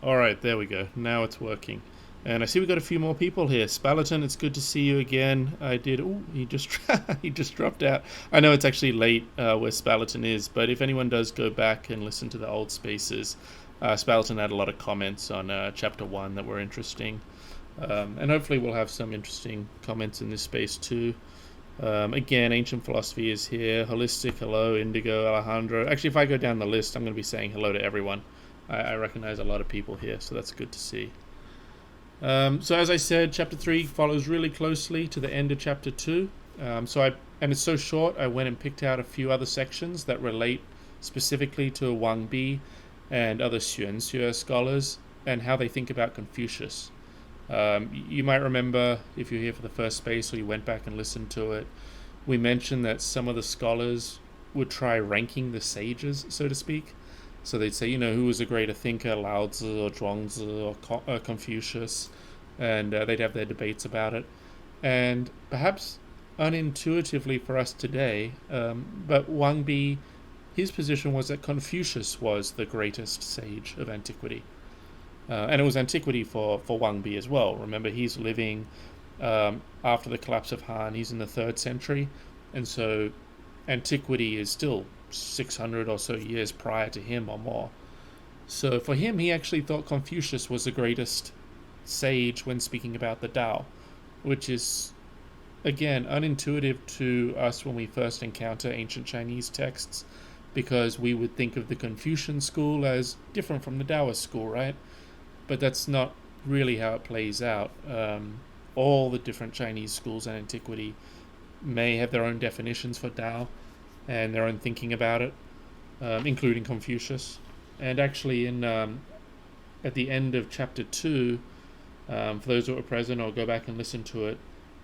All right, there we go. Now it's working. And I see we got a few more people here. Spalaton, it's good to see you again. I did. Oh, he just he just dropped out. I know it's actually late where Spalaton is, but if anyone does go back and listen to the old spaces, Spalaton had a lot of comments on chapter 1 that were interesting. And hopefully we'll have some interesting comments in this space too. Again, Ancient Philosophy is here. Holistic, hello. Indigo, Alejandro. Actually, if I go down the list, I'm going to be saying hello to everyone. I recognize a lot of people here, so that's good to see. So as I said, Chapter 3 follows really closely to the end of Chapter 2. And it's so short, I went and picked out a few other sections that relate specifically to Wang Bi and other Xuanxue scholars and how they think about Confucius. You might remember, if you're here for the first space or you went back and listened to it, we mentioned that some of the scholars would try ranking the sages, so to speak. So they'd say, who was a greater thinker, LaoZi or Zhuangzi or Confucius, and they'd have their debates about it. And perhaps unintuitively for us today, but Wang Bi, his position was that Confucius was the greatest sage of antiquity. And it was antiquity for Wang Bi as well. Remember, he's living after the collapse of Han. He's in the 3rd century, and so antiquity is still 600 or so years prior to him or more. So for him, he actually thought Confucius was the greatest sage when speaking about the Tao, which is, again, unintuitive to us when we first encounter ancient Chinese texts, because we would think of the Confucian school as different from the Taoist school, right? But that's not really how it plays out. All the different Chinese schools in antiquity may have their own definitions for Tao and their own thinking about it, including Confucius. And actually, at the end of Chapter 2, for those that were present or go back and listen to it,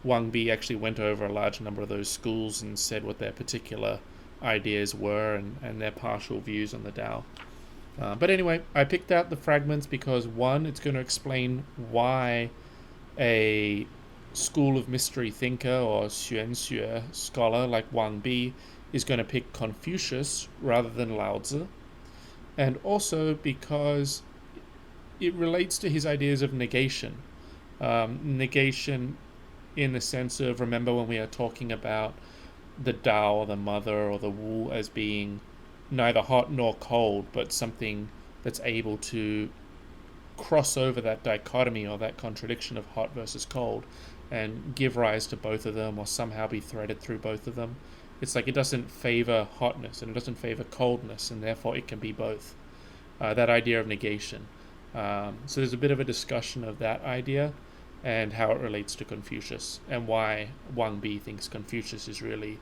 Wang Bi actually went over a large number of those schools and said what their particular ideas were and their partial views on the Tao. But anyway, I picked out the fragments because, one, it's going to explain why a school of mystery thinker or Xuanxue scholar like Wang Bi is going to pick Confucius rather than LaoZi, and also because it relates to his ideas of negation. Negation in the sense of, remember when we are talking about the Tao or the mother or the Wu as being neither hot nor cold, but something that's able to cross over that dichotomy or that contradiction of hot versus cold and give rise to both of them or somehow be threaded through both of them. It's like it doesn't favor hotness and it doesn't favor coldness, and therefore it can be both. That idea of negation. So there's a bit of a discussion of that idea and how it relates to Confucius and why Wang Bi thinks Confucius is really,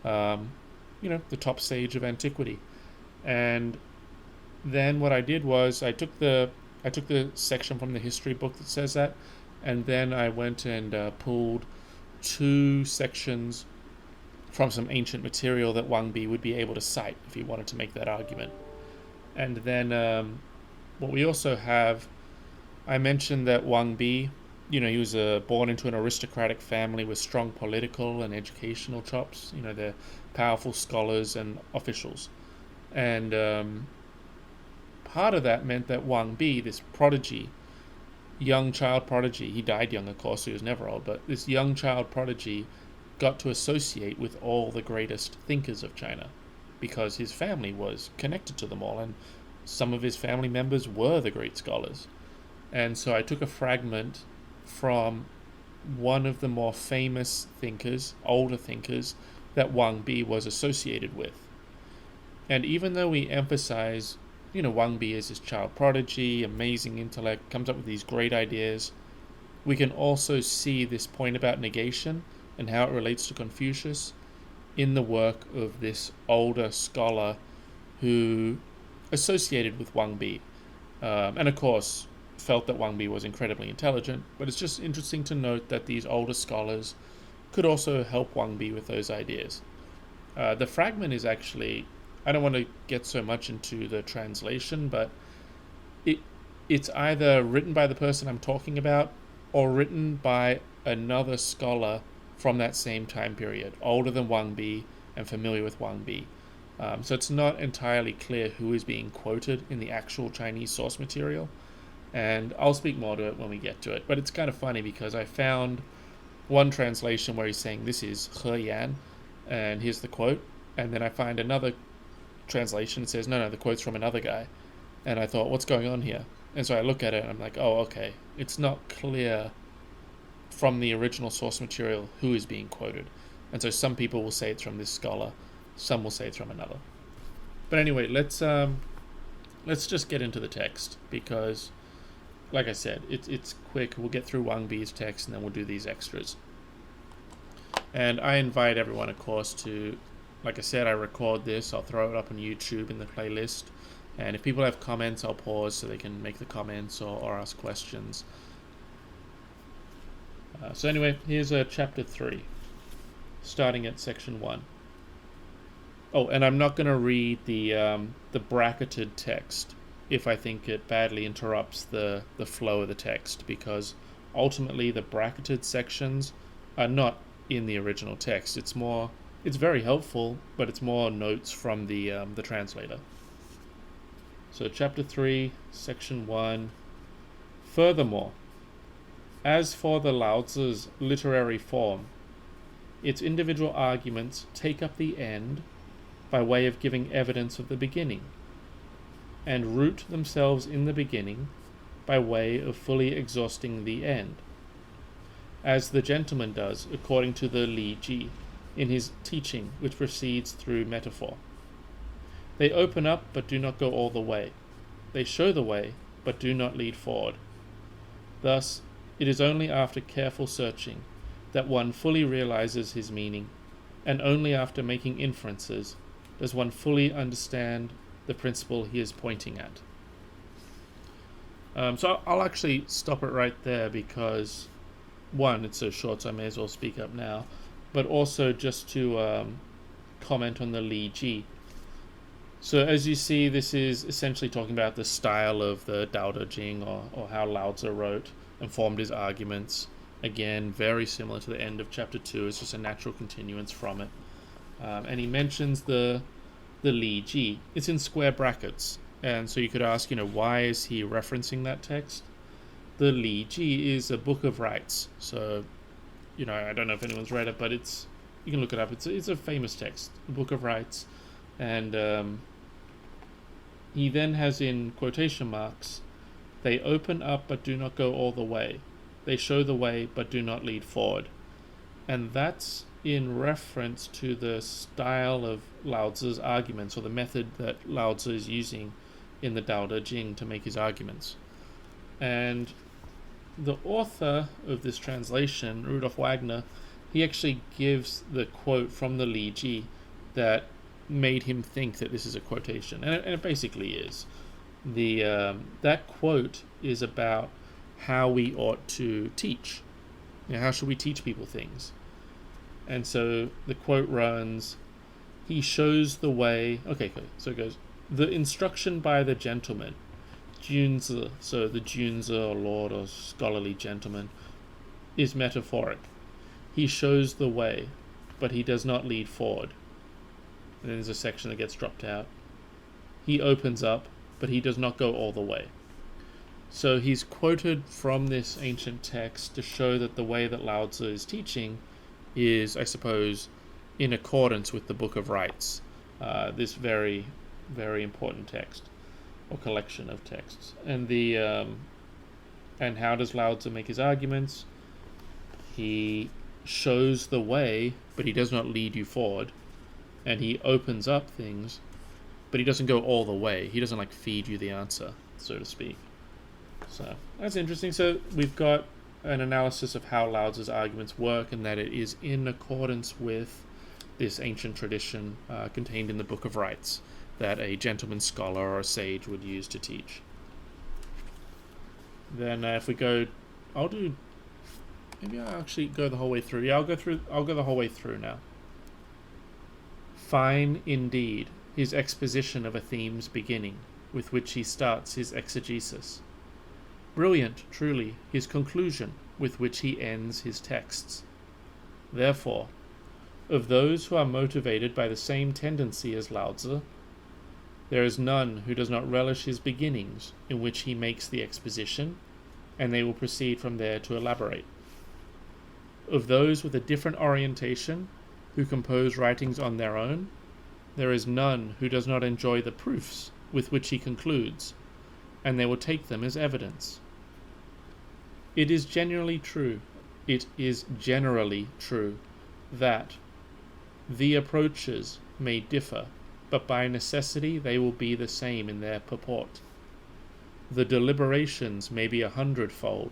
the top sage of antiquity. And then what I did was I took the section from the history book that says that, and then I went and pulled 2 sections from some ancient material that Wang Bi would be able to cite if he wanted to make that argument. And then what we also have, I mentioned that Wang Bi, he was born into an aristocratic family with strong political and educational chops. They're powerful scholars and officials. And part of that meant that Wang Bi, this prodigy, young child prodigy, he died young, of course, so he was never old, but this young child prodigy got to associate with all the greatest thinkers of China because his family was connected to them all, and some of his family members were the great scholars. And so I took a fragment from one of the more famous thinkers, older thinkers, that Wang Bi was associated with. And even though we emphasize, Wang Bi is his child prodigy, amazing intellect, comes up with these great ideas, we can also see this point about negation and how it relates to Confucius in the work of this older scholar who associated with Wang Bi. And of course, felt that Wang Bi was incredibly intelligent, but it's just interesting to note that these older scholars could also help Wang Bi with those ideas. The fragment is actually, I don't want to get so much into the translation, but it's either written by the person I'm talking about or written by another scholar from that same time period, older than Wang Bi and familiar with Wang Bi. So it's not entirely clear who is being quoted in the actual Chinese source material. And I'll speak more to it when we get to it. But it's kind of funny because I found one translation where he's saying this is He Yan, and here's the quote. And then I find another translation that says, no, the quote's from another guy. And I thought, what's going on here? And so I look at it and I'm like, oh, okay. It's not clear from the original source material who is being quoted. And so some people will say it's from this scholar, some will say it's from another. But anyway, let's just get into the text, because like I said, it's quick. We'll get through Wang Bi's text and then we'll do these extras. And I invite everyone, of course, to, like I said, I record this. I'll throw it up on YouTube in the playlist. And if people have comments, I'll pause so they can make the comments or ask questions. So anyway, here's chapter 3, starting at section 1. Oh, and I'm not going to read the bracketed text if I think it badly interrupts the flow of the text, because ultimately the bracketed sections are not in the original text. It's very helpful, but it's more notes from the translator. So chapter 3, section 1. Furthermore, as for the Laozi's literary form, its individual arguments take up the end by way of giving evidence of the beginning, and root themselves in the beginning by way of fully exhausting the end, as the gentleman does according to the LaoZi in his teaching, which proceeds through metaphor. They open up but do not go all the way. They show the way but do not lead forward. Thus, it is only after careful searching that one fully realizes his meaning, and only after making inferences does one fully understand the principle he is pointing at. So I'll actually stop it right there, because one, it's so short, so I may as well speak up now, but also just to comment on the LaoZi. So as you see, this is essentially talking about the style of the DaoDeJing, or how Laozi wrote and formed his arguments. Again, very similar to the end of chapter 2. It's just a natural continuance from it. And he mentions the LaoZi. It's in square brackets. And so you could ask, why is he referencing that text? The LaoZi is a book of rites. So, I don't know if anyone's read it, but you can look it up. It's a famous text, a book of rites. And he then has in quotation marks, they open up but do not go all the way. They show the way but do not lead forward. And that's in reference to the style of Laozi's arguments, or the method that Laozi is using in the DaoDeJing to make his arguments. And the author of this translation, Rudolf Wagner, he actually gives the quote from the LaoZi that made him think that this is a quotation, and it basically is. That quote is about how we ought to teach. How should we teach people things? And so the quote runs, he shows the way. Okay, so it goes, the instruction by the gentleman, Junzi, so the Junzi, or lord, or scholarly gentleman, is metaphoric. He shows the way, but he does not lead forward. And then there's a section that gets dropped out. He opens up, but he does not go all the way. So he's quoted from this ancient text to show that the way that Laozi is teaching is, I suppose, in accordance with the Book of Rites, this very, very important text, or collection of texts. And and how does Laozi make his arguments? He shows the way, but he does not lead you forward. And he opens up things, but he doesn't go all the way. He doesn't feed you the answer, so to speak. So that's interesting. So we've got an analysis of how Laozi's arguments work, and that it is in accordance with this ancient tradition contained in the Book of Rites that a gentleman scholar or a sage would use to teach. Then if we go, maybe I'll actually go the whole way through. Yeah, I'll go the whole way through now. Fine indeed his exposition of a theme's beginning, with which he starts his exegesis. Brilliant, truly, his conclusion, with which he ends his texts. Therefore, of those who are motivated by the same tendency as Laozi, There is none who does not relish his beginnings, in which he makes the exposition, and they will proceed from there to elaborate. Of those with a different orientation, who compose writings on their own, there is none who does not enjoy the proofs with which he concludes, and they will take them as evidence. It is generally true that the approaches may differ, but by necessity they will be the same in their purport. The deliberations may be 100-fold,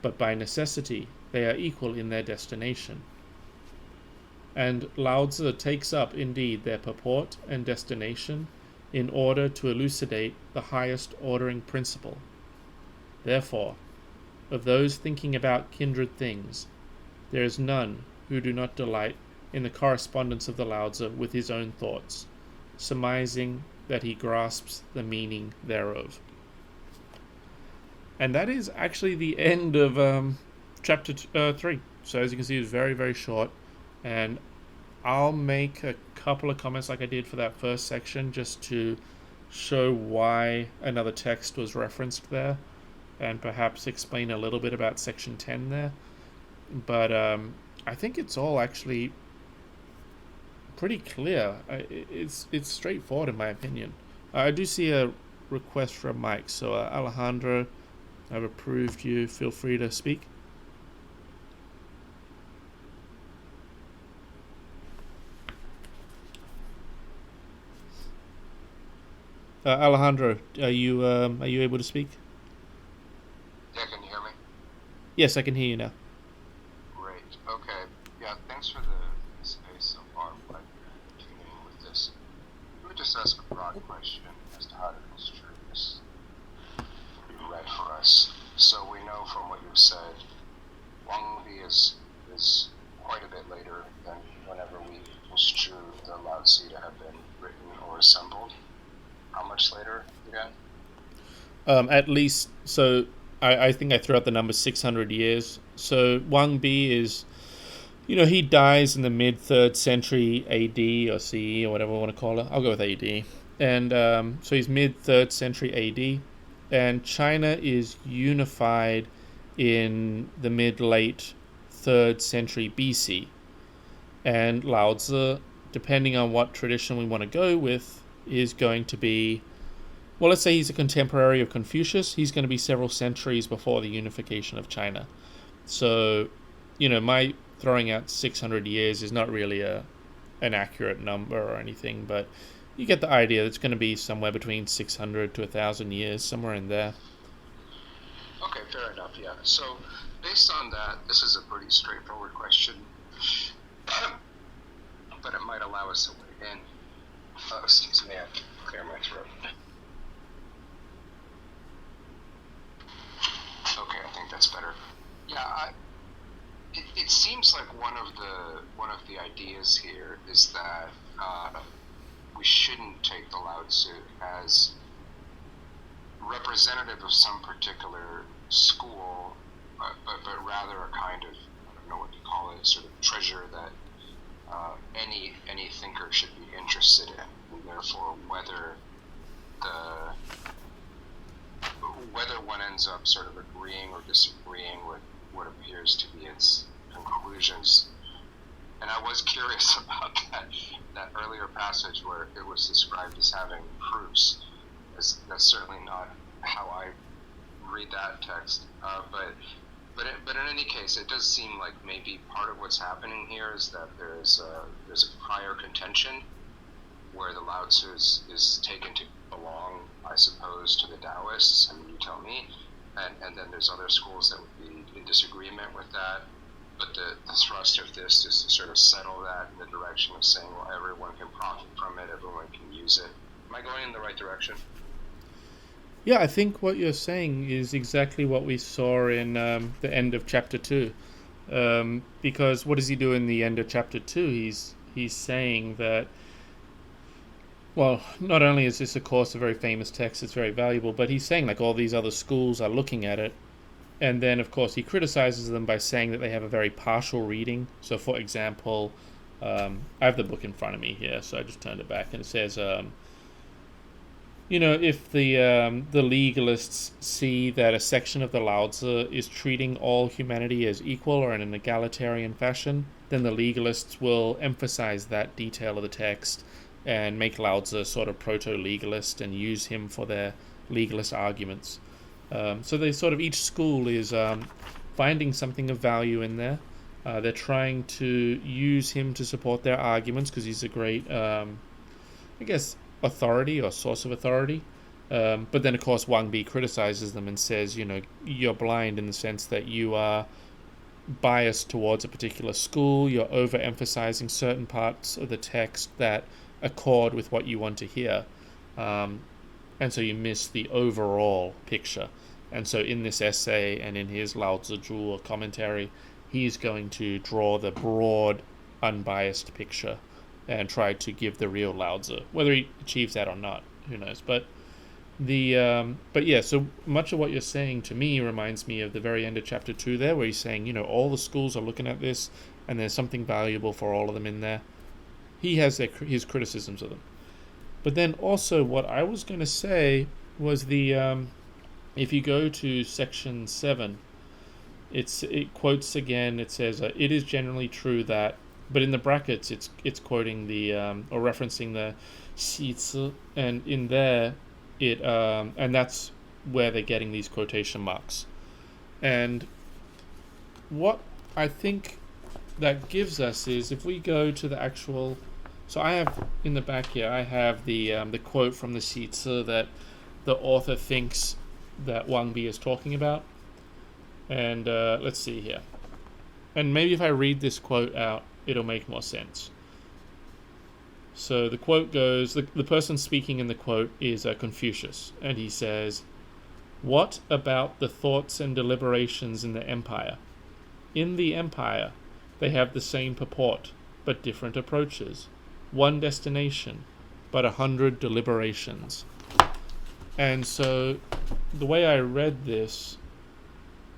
but by necessity they are equal in their destination. And LaoZi takes up indeed their purport and destination in order to elucidate the highest ordering principle. Therefore, of those thinking about kindred things, there is none who do not delight in the correspondence of the LaoZi with his own thoughts, surmising that he grasps the meaning thereof. And that is actually the end of chapter 3. So as you can see, it's very, very short. And I'll make a couple of comments like I did for that first section just to show why another text was referenced there and perhaps explain a little bit about section 10 there. But I think it's all actually pretty clear. It's straightforward in my opinion. I do see a request from Mike. So Alejandro, I've approved you. Feel free to speak. Alejandro, are you able to speak? Yeah, can you hear me? Yes, I can hear you now. Great. Okay. Yeah, thanks for the space so far. I'm glad you're tuning in with this. Let me just ask a broad question as to how to construe this read for us. So we know from what you've said, Wang Bi is quite a bit later than whenever we construe the LaoZi to have been written or assembled. How much later again? At least, so I think I threw out the number 600 years. So Wang Bi is, he dies in the mid-3rd century AD or CE or whatever we want to call it. I'll go with AD. And so he's mid-3rd century AD. And China is unified in the mid-late 3rd century BC. And LaoZi, depending on what tradition we want to go with, is going to be, well, let's say he's a contemporary of Confucius. He's going to be several centuries before the unification of China. So, my throwing out 600 years is not really an accurate number or anything, but you get the idea. It's going to be somewhere between 600 to 1,000 years, somewhere in there. Okay, fair enough, yeah. So, based on that, this is a pretty straightforward question, but it might allow us to weigh in. Excuse me, I have to clear my throat. Okay, I think that's better. Yeah, it seems like one of the ideas here is that we shouldn't take the LaoZi as representative of some particular school, but rather a kind of, I don't know what to call it, sort of treasure that any thinker should be interested in, and therefore whether one ends up sort of agreeing or disagreeing with what appears to be its conclusions. And I was curious about that earlier passage where it was described as having proofs. That's certainly not how I read that text, But in any case, it does seem like maybe part of what's happening here is that there's a prior contention where the LaoZi is taken to belong, I suppose, to the Taoists. I mean, you tell me. And then there's other schools that would be in disagreement with that. But the thrust of this is to sort of settle that in the direction of saying, well, everyone can profit from it, everyone can use it. Am I going in the right direction? Yeah, I think what you're saying is exactly what we saw in the end of chapter 2. Because what does he do in the end of chapter 2? He's saying that, well, not only is this, of course, a very famous text, it's very valuable, but he's saying like all these other schools are looking at it. And then, of course, he criticizes them by saying that they have a very partial reading. So, for example, I have the book in front of me here, so I just turned it back, and it says, if the legalists see that a section of the Laozi is treating all humanity as equal or in an egalitarian fashion, then the legalists will emphasize that detail of the text and make Laozi sort of proto-legalist and use him for their legalist arguments. So they sort of, each school is finding something of value in there. They're trying to use him to support their arguments because he's a great, authority or source of authority. But then, of course, Wang Bi criticizes them and says, you're blind in the sense that you are biased towards a particular school. You're overemphasizing certain parts of the text that accord with what you want to hear. And so you miss the overall picture. And so in this essay and in his LaoZi or commentary, he's going to draw the broad, unbiased picture and try to give the real Laozi. Whether he achieves that or not, who knows? But so much of what you're saying to me reminds me of the very end of chapter 2 there, where he's saying, all the schools are looking at this, and there's something valuable for all of them in there. He has his criticisms of them. But then also what I was going to say was if you go to section 7, it quotes again. It says, "It is generally true that," but in the brackets, it's quoting or referencing the Xi, and in there, and that's where they're getting these quotation marks. And what I think that gives us is if we go to the actual. So I have in the back here, I have the quote from the Xi that the author thinks that Wang Bi is talking about. And let's see here. And maybe if I read this quote out, it'll make more sense. So the quote goes, the person speaking in the quote is Confucius. And he says, "What about the thoughts and deliberations in the empire? In the empire, they have the same purport, but different approaches. One destination, but 100 deliberations." And so the way I read this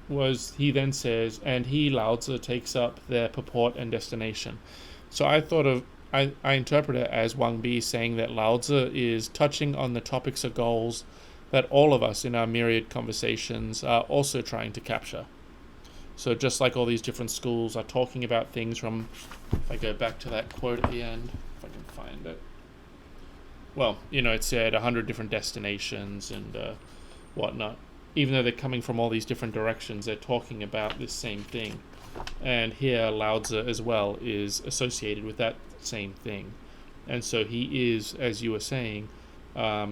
was, he then says, and he, Laozi, takes up their purport and destination. So I interpret it as Wang Bi saying that Laozi is touching on the topics or goals that all of us in our myriad conversations are also trying to capture. So just like all these different schools are talking about things from, if I go back to that quote at the end, if I can find it. Well, it said 100 different destinations and whatnot. Even though they're coming from all these different directions, they're talking about this same thing. And here, Laozi as well is associated with that same thing. And so he is, as you were saying,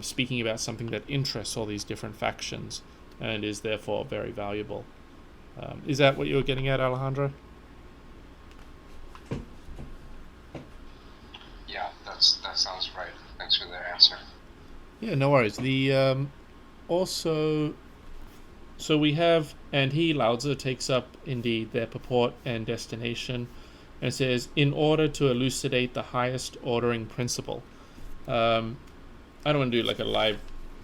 speaking about something that interests all these different factions and is therefore very valuable. Is that what you were getting at, Alejandro? Yeah, that sounds right. Thanks for the answer. Yeah, no worries. So we have, and he, Laozi, takes up indeed their purport and destination, and it says, in order to elucidate the highest ordering principle. I don't want to do like a live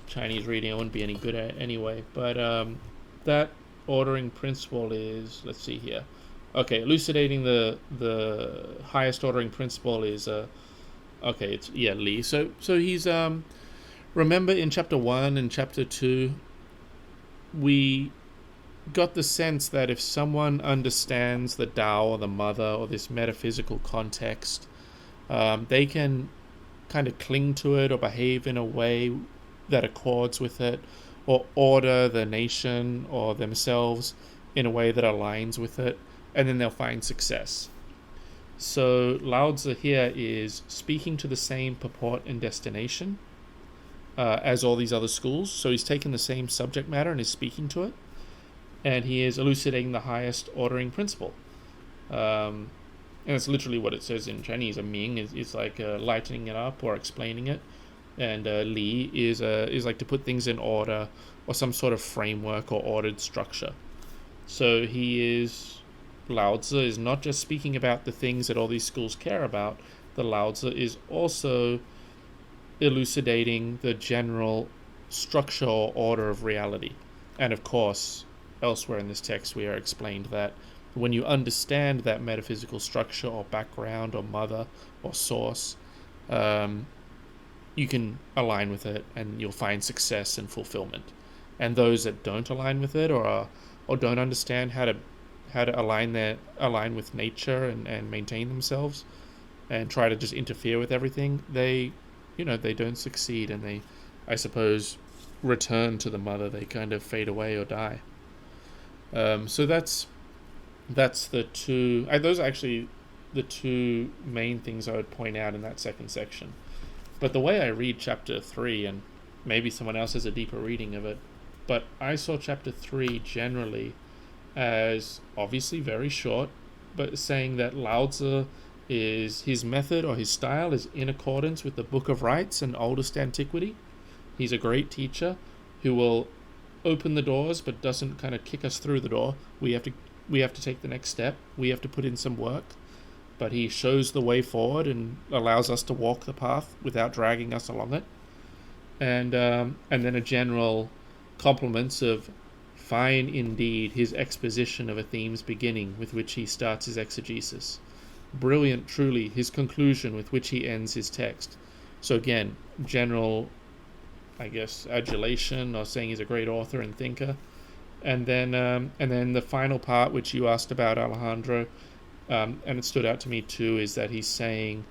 Chinese reading, I wouldn't be any good at it anyway, but that ordering principle is, let's see here. Okay, elucidating the highest ordering principle is, Li. So he's, remember in chapter 1 and chapter 2, we got the sense that if someone understands the Tao or the mother or this metaphysical context, they can kind of cling to it or behave in a way that accords with it, or order the nation or themselves in a way that aligns with it, and then they'll find success. So Laozi here is speaking to the same purport and destination as all these other schools. So he's taken the same subject matter and is speaking to it, and he is elucidating the highest ordering principle. And it's literally what it says in Chinese. A Ming is like lightening it up or explaining it, and Li is like to put things in order or some sort of framework or ordered structure. So Laozi is not just speaking about the things that all these schools care about. The Laozi is also elucidating the general structure or order of reality. And of course, elsewhere in this text we are explained that when you understand that metaphysical structure or background or mother or source, you can align with it and you'll find success and fulfillment. And those that don't align with it or don't understand how to align with nature and maintain themselves and try to just interfere with everything, they don't succeed, and they, I suppose, return to the mother. They kind of fade away or die. So that's the two. Those are actually the two main things I would point out in that second section. But the way I read chapter 3, and maybe someone else has a deeper reading of it, but I saw chapter 3 generally as obviously very short, but saying that LaoZi is, his method or his style is in accordance with the Book of Rites and oldest antiquity. He's a great teacher who will open the doors but doesn't kind of kick us through the door. We have to take the next step. We have to put in some work. But he shows the way forward and allows us to walk the path without dragging us along it. And then a general compliments of fine indeed his exposition of a theme's beginning with which he starts his exegesis. Brilliant truly his conclusion with which he ends his text. So again, general, I guess, adulation or saying he's a great author and thinker. And then the final part, which you asked about, Alejandro, and it stood out to me too, is that he's saying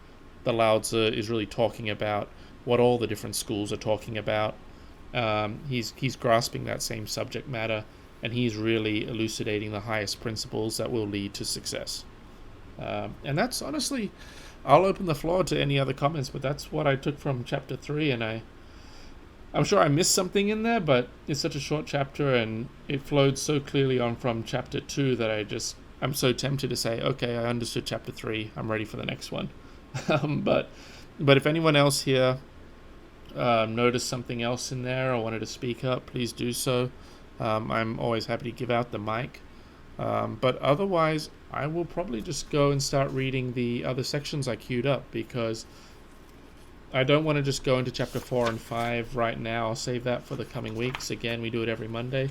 the LaoZi is really talking about what all the different schools are talking about. He's grasping that same subject matter, and he's really elucidating the highest principles that will lead to success. And that's honestly, I'll open the floor to any other comments, but that's what I took from chapter 3, and I'm sure I missed something in there, but it's such a short chapter and it flowed so clearly on from chapter 2 that I'm so tempted to say, okay, I understood chapter 3, I'm ready for the next one. But if anyone else here noticed something else in there or wanted to speak up, please do so. I'm always happy to give out the mic. But otherwise, I will probably just go and start reading the other sections I queued up, because I don't want to just go into chapter 4 and 5 right now. I'll save that for the coming weeks. Again, we do it every Monday.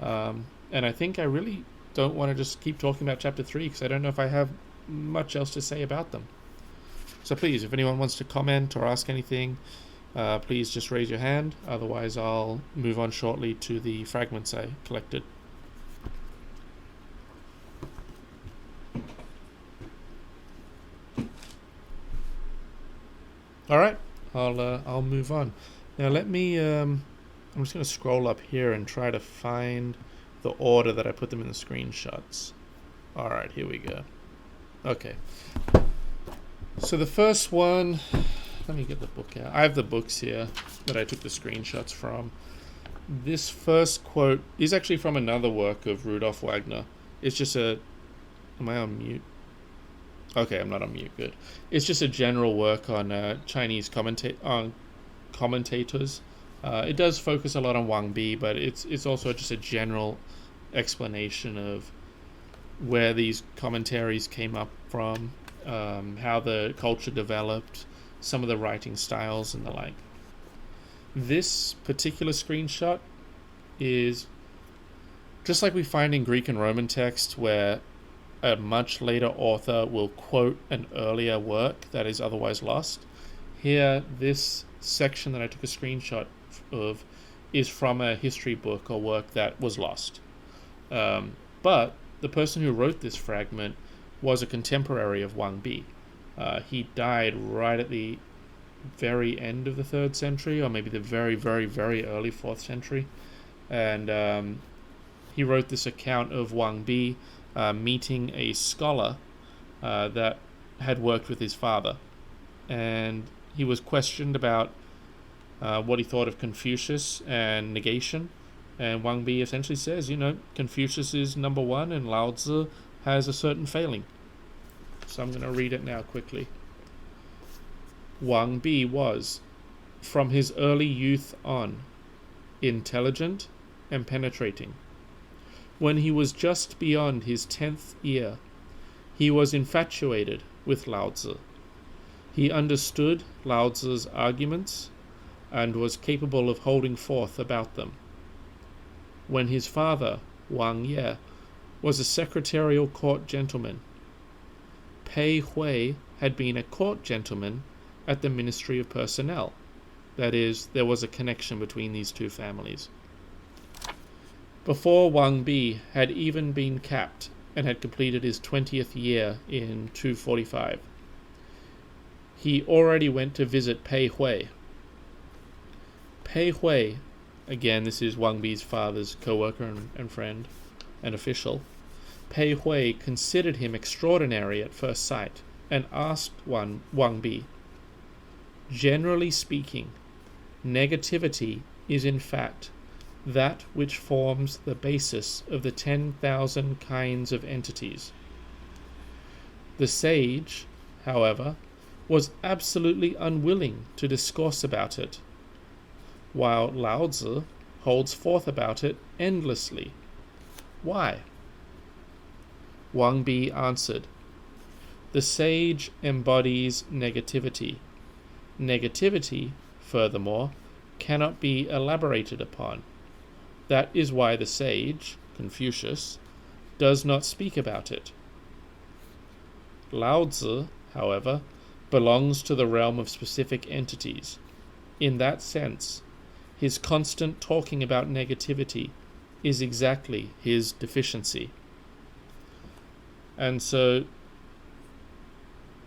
And I think I really don't want to just keep talking about chapter 3, because I don't know if I have much else to say about them. So please, if anyone wants to comment or ask anything, please just raise your hand. Otherwise, I'll move on shortly to the fragments I collected. All right, I'll move on. Now let me. I'm just going to scroll up here and try to find the order that I put them in the screenshots. All right, here we go. Okay. So the first one. Let me get the book out. I have the books here that I took the screenshots from. This first quote is actually from another work of Rudolf Wagner. It's just a. Am I on mute? Okay, I'm not on mute. Good. It's just a general work on Chinese commentators. It does focus a lot on Wang Bi, but it's also just a general explanation of where these commentaries came up from, how the culture developed, some of the writing styles and the like. This particular screenshot is just like we find in Greek and Roman text, where a much later author will quote an earlier work that is otherwise lost. Here, this section that I took a screenshot of is from a history book or work that was lost. But the person who wrote this fragment was a contemporary of Wang Bi. He died right at the very end of the 3rd century, or maybe the very, very, very early 4th century. And he wrote this account of Wang Bi meeting a scholar that had worked with his father. And he was questioned about what he thought of Confucius and negation. And Wang Bi essentially says, Confucius is number one and LaoZi has a certain failing. So I'm going to read it now quickly. Wang Bi was, from his early youth on, intelligent and penetrating. When he was just beyond his 10th year, he was infatuated with LaoZi. He understood LaoZi's arguments and was capable of holding forth about them. When his father, Wang Ye, was a secretarial court gentleman, Pei Hui had been a court gentleman at the Ministry of Personnel, That is, there was a connection between these two families. Before Wang Bi had even been capped and had completed his 20th year in 245, he already went to visit Pei Hui. Pei Hui, again, this is Wang Bi's father's co-worker and friend and official. Pei Hui considered him extraordinary at first sight and asked Wang Bi, "Generally speaking, negativity is in fact that which forms the basis of the 10,000 kinds of entities." The sage, however, was absolutely unwilling to discourse about it, while LaoZi holds forth about it endlessly. Why? Wang Bi answered, "The sage embodies negativity. Negativity, furthermore, cannot be elaborated upon. That is why the sage, Confucius, does not speak about it. LaoZi, however, belongs to the realm of specific entities. In that sense, his constant talking about negativity is exactly his deficiency." And so,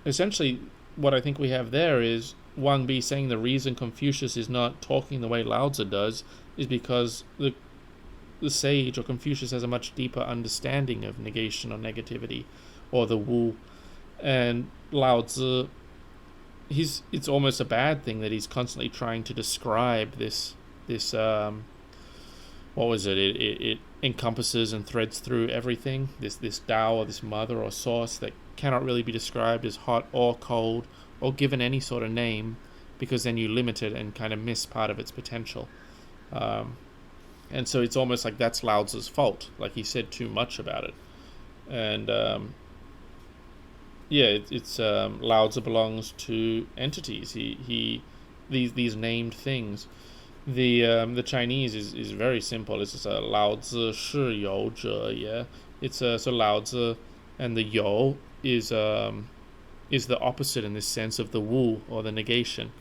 essentially, what I think we have there is Wang Bi saying the reason Confucius is not talking the way LaoZi does is because the sage or Confucius has a much deeper understanding of negation or negativity or the Wu. And LaoZi, it's almost a bad thing that he's constantly trying to describe this what was it? It encompasses and threads through everything. This Tao or this mother or source that cannot really be described as hot or cold or given any sort of name, because then you limit it and kind of miss part of its potential. And so it's almost like that's LaoZi's fault. Like he said too much about it. And it's LaoZi belongs to entities. These named things. The Chinese is very simple. It's just a LaoZi shi you zhe ye. It's so LaoZi, and the you is the opposite in this sense of the Wu or the negation.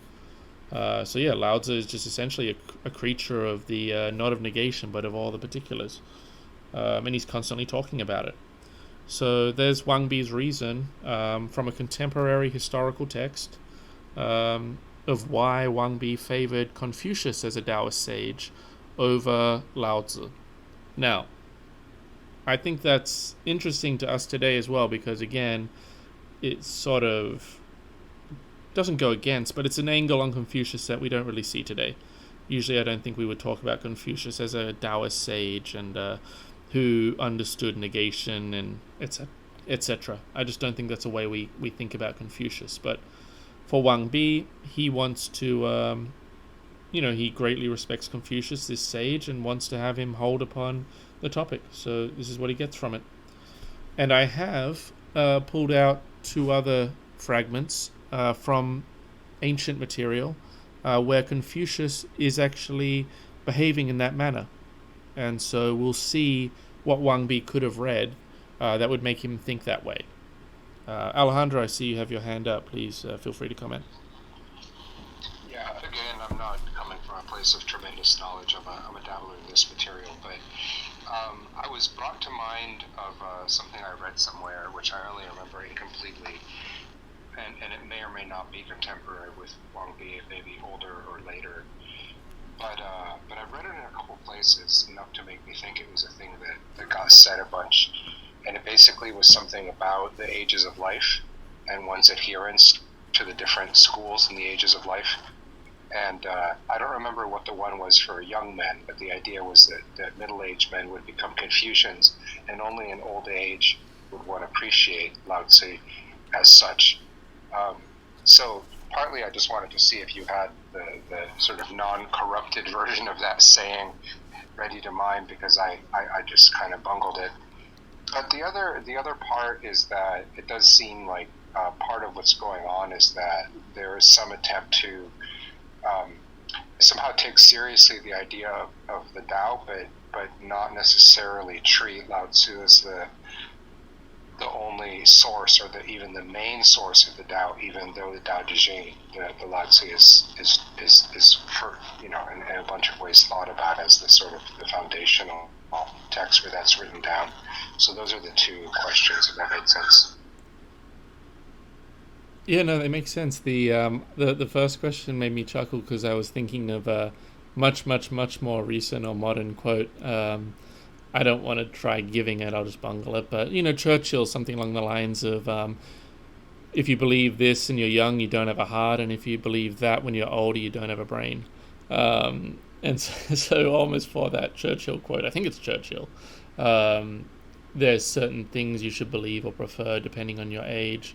LaoZi is just essentially a creature of the not of negation but of all the particulars, and he's constantly talking about it. So there's Wang Bi's reason from a contemporary historical text of why Wang Bi favored Confucius as a Taoist sage over LaoZi. Now, I think that's interesting to us today as well, because again, it sort of doesn't go against, but it's an angle on Confucius that we don't really see today. Usually I don't think we would talk about Confucius as a Taoist sage and who understood negation and etc. I just don't think that's a way we think about Confucius. But for Wang Bi, he wants to, he greatly respects Confucius, this sage, and wants to have him hold upon the topic. So this is what he gets from it. And I have pulled out 2 other fragments from ancient material where Confucius is actually behaving in that manner. And so we'll see what Wang Bi could have read that would make him think that way. Alejandro, I see you have your hand up. Please feel free to comment. Yeah, again, I'm not coming from a place of tremendous knowledge. I'm a dabbler in this material, but I was brought to mind of something I read somewhere, which I only remember incompletely, and it may or may not be contemporary with Wang Bi. It may be older or later. But I read it in a couple places, enough to make me think it was a thing that got said a bunch. And it basically was something about the ages of life and one's adherence to the different schools in the ages of life. And I don't remember what the one was for young men, but the idea was that middle-aged men would become Confucians, and only in old age would one appreciate LaoZi as such. So partly I just wanted to see if you had the sort of non-corrupted version of that saying ready to mind, because I just kind of bungled it. But the other part is that it does seem like part of what's going on is that there is some attempt to somehow take seriously the idea of the Tao, but not necessarily treat LaoZi as the the only source or even the main source of the Tao, even though the DaoDeJing, the LaoZi is for, in a bunch of ways thought about as the sort of the foundational text where that's written down. So those are the two questions, if that makes sense. Yeah, no, that makes sense. The first question made me chuckle because I was thinking of a much, much, much more recent or modern quote. I don't want to try giving it, I'll just bungle it. But, Churchill, something along the lines of, if you believe this and you're young, you don't have a heart. And if you believe that when you're older, you don't have a brain. And so almost for that Churchill quote, I think it's Churchill, there's certain things you should believe or prefer depending on your age.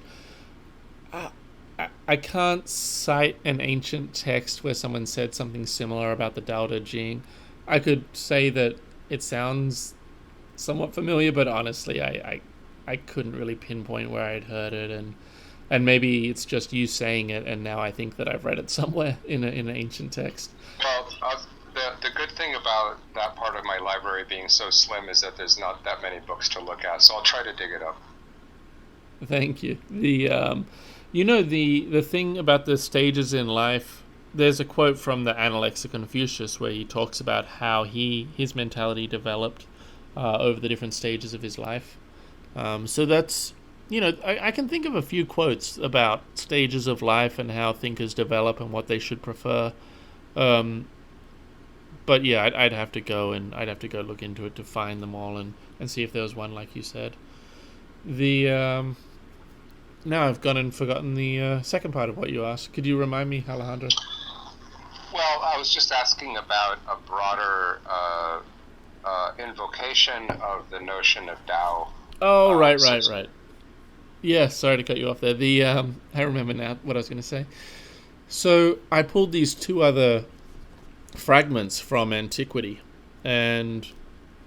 I can't cite an ancient text where someone said something similar about the DaoDeJing. I could say that it sounds somewhat familiar, but honestly, I couldn't really pinpoint where I'd heard it, and maybe it's just you saying it, and now I think that I've read it somewhere in an ancient text. Well, the good thing about that part of my library being so slim is that there's not that many books to look at, so I'll try to dig it up. Thank you. The thing about the stages in life, there's a quote from the Analects of Confucius where he talks about how his mentality developed over the different stages of his life. So that's, I can think of a few quotes about stages of life and how thinkers develop and what they should prefer. But yeah, I'd have to go look into it to find them all and see if there was one like you said. Now I've gone and forgotten the second part of what you asked. Could you remind me, Alejandro? Well, I was just asking about a broader invocation of the notion of Tao. Oh, right. Yeah, sorry to cut you off there. I remember now what I was going to say. So I pulled these two other fragments from antiquity, and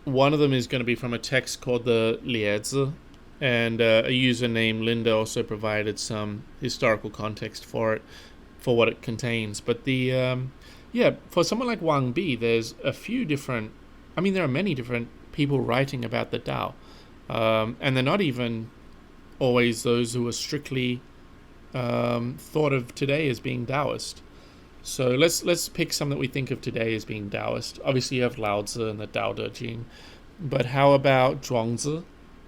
one of them is going to be from a text called the LaoZi, and a user named Linda also provided some historical context for it, for what it contains. But for someone like Wang Bi, there's a few different, there are many different people writing about the Tao, and they're not even always those who are strictly thought of today as being Taoist. So let's pick some that we think of today as being Taoist. Obviously you have LaoZi and the DaoDeJing, but how about Zhuangzi?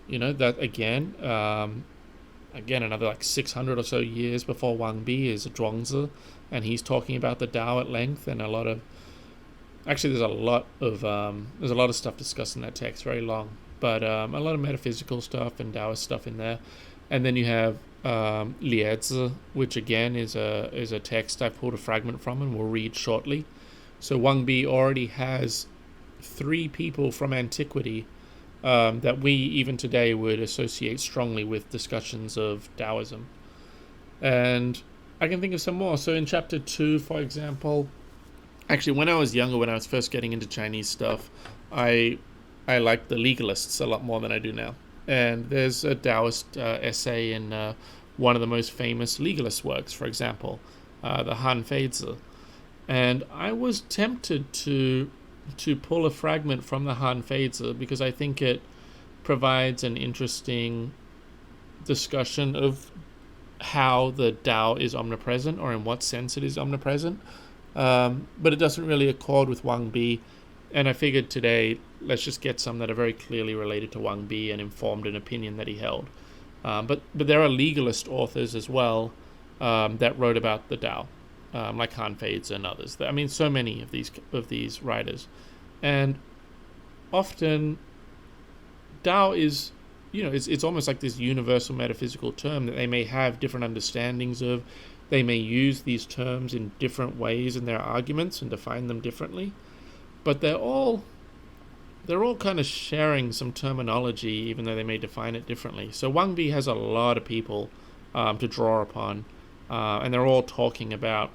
That again another like 600 or so years before Wang Bi is Zhuangzi, and he's talking about the Tao at length, and there's a lot of stuff discussed in that text, very long, but a lot of metaphysical stuff and Taoist stuff in there. And then you have LaoZi, which again is a text I pulled a fragment from and we'll read shortly. So Wang Bi already has 3 people from antiquity that we even today would associate strongly with discussions of Taoism. And I can think of some more. So in chapter 2, for example, actually when I was younger, when I was first getting into Chinese stuff, I liked the legalists a lot more than I do now. And there's a Taoist essay in one of the most famous legalist works, for example, the Han Feizi. And I was tempted to pull a fragment from the Han Feizi because I think it provides an interesting discussion of how the Tao is omnipresent, or in what sense it is omnipresent. But it doesn't really accord with Wang Bi. And I figured today, let's just get some that are very clearly related to Wang Bi and informed an opinion that he held. But there are legalist authors as well that wrote about the Tao, like Han Feizi and others. So many of these writers. And often, Tao is, it's almost like this universal metaphysical term that they may have different understandings of. They may use these terms in different ways in their arguments and define them differently. But they're all kind of sharing some terminology, even though they may define it differently. So Wang Bi has a lot of people to draw upon, and they're all talking about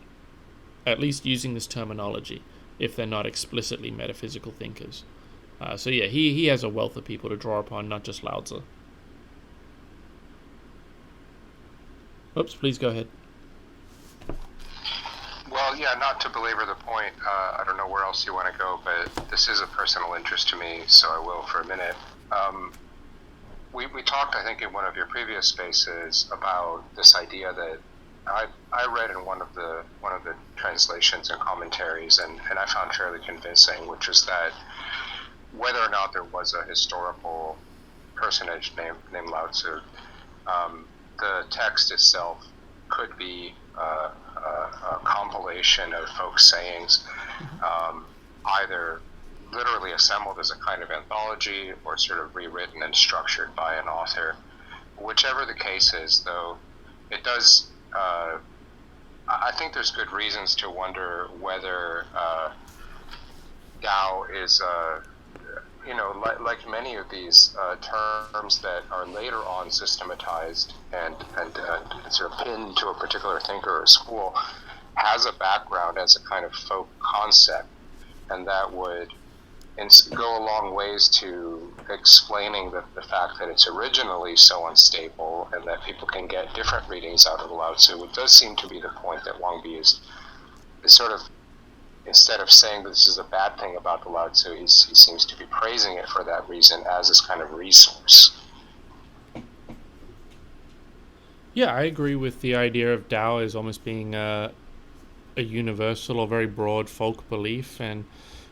at least using this terminology, if they're not explicitly metaphysical thinkers. So yeah, he has a wealth of people to draw upon, not just LaoZi. Oops, please go ahead. Well, yeah, not to belabor the point, I don't know where else you want to go, but this is a personal interest to me, so I will for a minute. we talked, I think, in one of your previous spaces about this idea that I read in one of the translations and commentaries, and I found fairly convincing, which is that whether or not there was a historical personage named Lao Tzu, the text itself could be a compilation of folk sayings, either literally assembled as a kind of anthology or sort of rewritten and structured by an author. Whichever the case is, though, it does. I think there's good reasons to wonder whether Dao is, like many of these terms that are later on systematized and sort of pinned to a particular thinker or school, has a background as a kind of folk concept, and that would go a long ways to explaining the fact that it's originally so unstable and that people can get different readings out of Lao Tzu. It does seem to be the point that Wang Bi is sort of, instead of saying that this is a bad thing about the Lao Tzu, he seems to be praising it for that reason as this kind of resource. Yeah, I agree with the idea of Tao as almost being a universal or very broad folk belief, and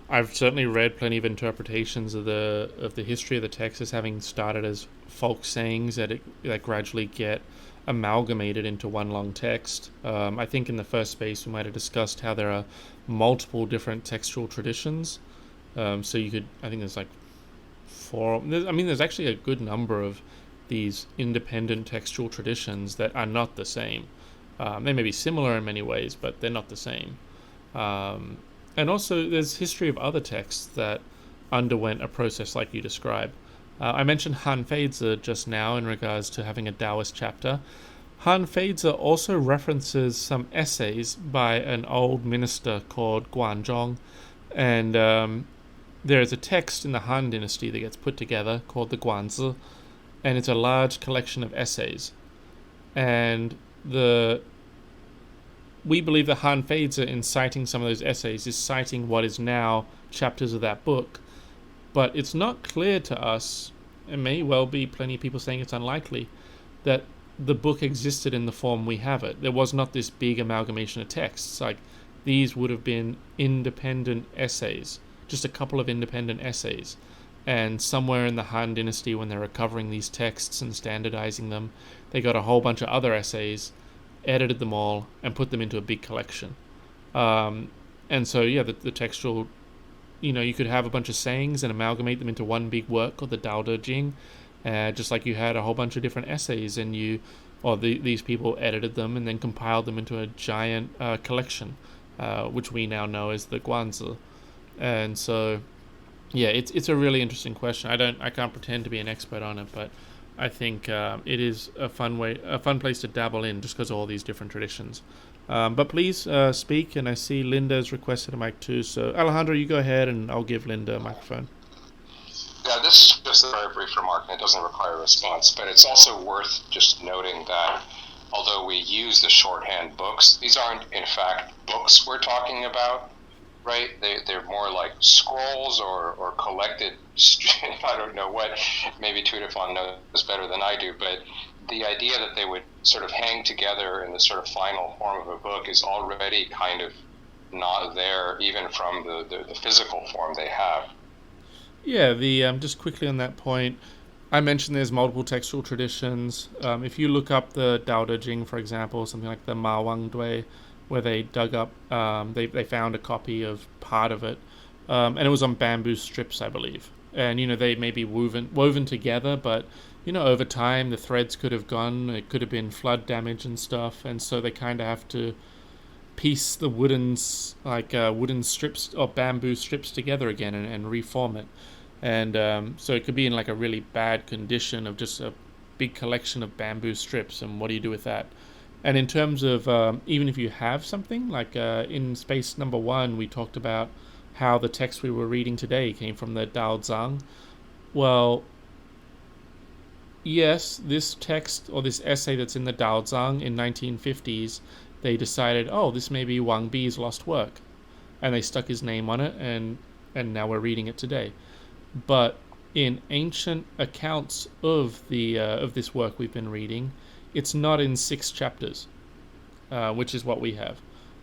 I've certainly read plenty of interpretations of the history of the text as having started as folk sayings that gradually get amalgamated into one long text. I think in the first space we might have discussed how there are multiple different textual traditions. So you could, I think there's like there's actually a good number of these independent textual traditions that are not the same. They may be similar in many ways, but they're not the same. And also there's history of other texts that underwent a process like you describe. I mentioned Han Feizi just now in regards to having a Taoist chapter. Han Feizi also references some essays by an old minister called Guanzhong, and there is a text in the Han dynasty that gets put together called the Guanzi, and it's a large collection of essays. And we believe that Han Feizi, in citing some of those essays, is citing what is now chapters of that book. But it's not clear to us, and may well be plenty of people saying it's unlikely, that the book existed in the form we have it. There was not this big amalgamation of texts. Like, these would have been independent essays, just a couple of independent essays. And somewhere in the Han dynasty, when they're recovering these texts and standardizing them, they got a whole bunch of other essays, edited them all, and put them into a big collection. And so, yeah, the textual, you could have a bunch of sayings and amalgamate them into one big work called the DaoDeJing, just like you had a whole bunch of different essays, and these people edited them and then compiled them into a giant collection, which we now know as the Guanzi. And so, yeah, it's a really interesting question. I can't pretend to be an expert on it, but I think it is a fun place to dabble in, just because of all these different traditions. But please speak, and I see Linda's requested a mic too. So Alejandro, you go ahead, and I'll give Linda a microphone. Yeah, this is just a very brief remark, and it doesn't require a response. But it's also worth just noting that although we use the shorthand books, these aren't in fact books we're talking about. Right, they're more like scrolls or collected. I don't know what. Maybe Tudefon knows better than I do, but the idea that they would sort of hang together in the sort of final form of a book is already kind of not there, even from the physical form they have. Yeah, just quickly on that point, I mentioned there's multiple textual traditions. If you look up the DaoDeJing, for example, something like the Ma Wang Dui, where they dug up, they found a copy of part of it, and it was on bamboo strips, I believe. And, they may be woven together, but, over time the threads could have gone, it could have been flood damage and stuff, and so they kind of have to piece the wooden strips or bamboo strips together again and reform it. And so it could be in like a really bad condition of just a big collection of bamboo strips, and what do you do with that? And in terms of even if you have something, like in space number 1, we talked about how the text we were reading today came from the DaoDeJing. Well, yes, this text or this essay that's in the DaoDeJing in 1950s, they decided, this may be Wang Bi's lost work. And they stuck his name on it, and now we're reading it today. But in ancient accounts of this work we've been reading, it's not in 6 chapters, which is what we have.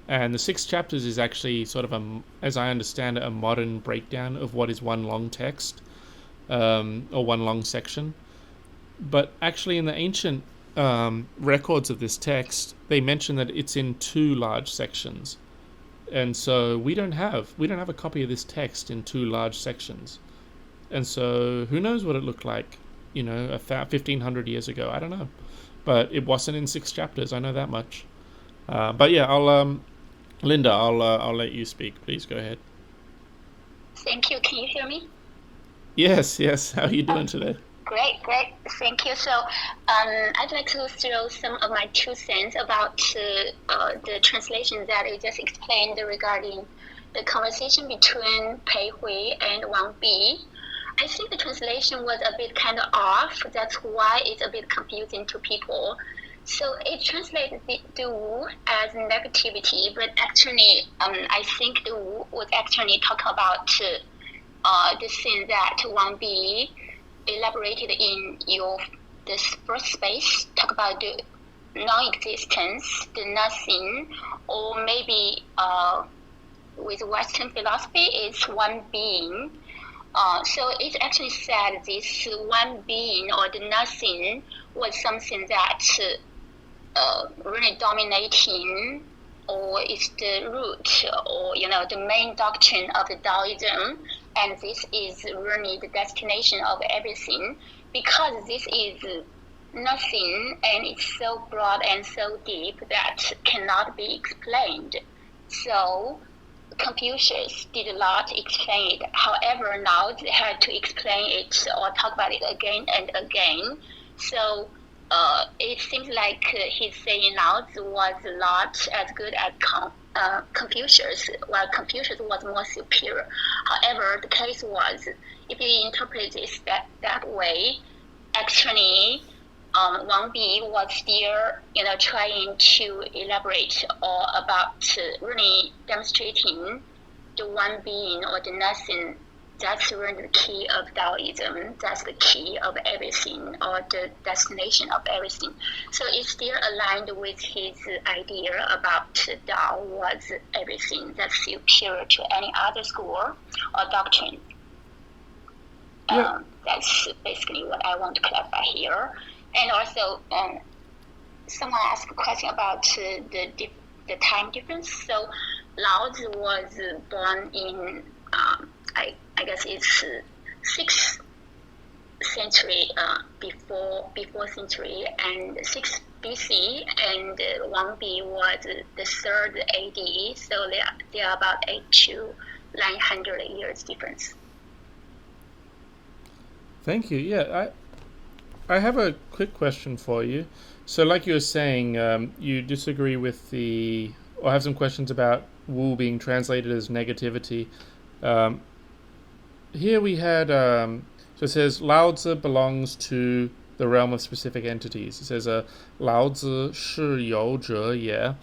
And the 6 chapters is actually sort of, as I understand it, a modern breakdown of what is one long text, or one long section. But actually in the ancient records of this text, they mention that it's in 2 large sections. And so we don't have a copy of this text in 2 large sections. And so who knows what it looked like, 1,500 years ago. I don't know. But it wasn't in 6 chapters, I know that much. But yeah, Linda, I'll let you speak. Please go ahead. Thank you. Can you hear me? Yes. How are you doing today? Great. Thank you. So I'd like to throw some of my 2 cents about the translation that you just explained regarding the conversation between Pei Hui and Wang Bi. I think the translation was a bit kind of off. That's why it's a bit confusing to people. So it translates the Wu as negativity, but actually I think the Wu was actually talking about the thing that Wang Bi elaborated in this first space, talk about the non-existence, the nothing, or maybe with Western philosophy, it's one being. So it actually said this one being or the nothing was something that really dominating, or is the root, or the main doctrine of the Taoism, and this is really the destination of everything, because this is nothing and it's so broad and so deep that cannot be explained. So Confucius did not explain it. However, now they had to explain it or talk about it again and again. So it seems like he's saying Laozi was not as good as Confucius, while Confucius was more superior. However, the case was, if you interpret this that way, actually Wang Bi was still trying to elaborate or about really demonstrating the one being or the nothing. That's really the key of Taoism. That's the key of everything, or the destination of everything. So it's still aligned with his idea about Tao was everything that's superior to any other school or doctrine. Yeah. That's basically what I want to clarify here. And also, someone asked a question about the time difference. So Laozi was born in I guess it's 6th century before century, and 6 BC, and Wang Bi was the 3rd AD, so they are about 8 to 900 years difference. Thank you. Yeah, I have a quick question for you. So like you were saying, you disagree with or have some questions about Wu being translated as negativity. Here we had, so it says Laozi belongs to the realm of specific entities. It says Laozi shi you zhe ye.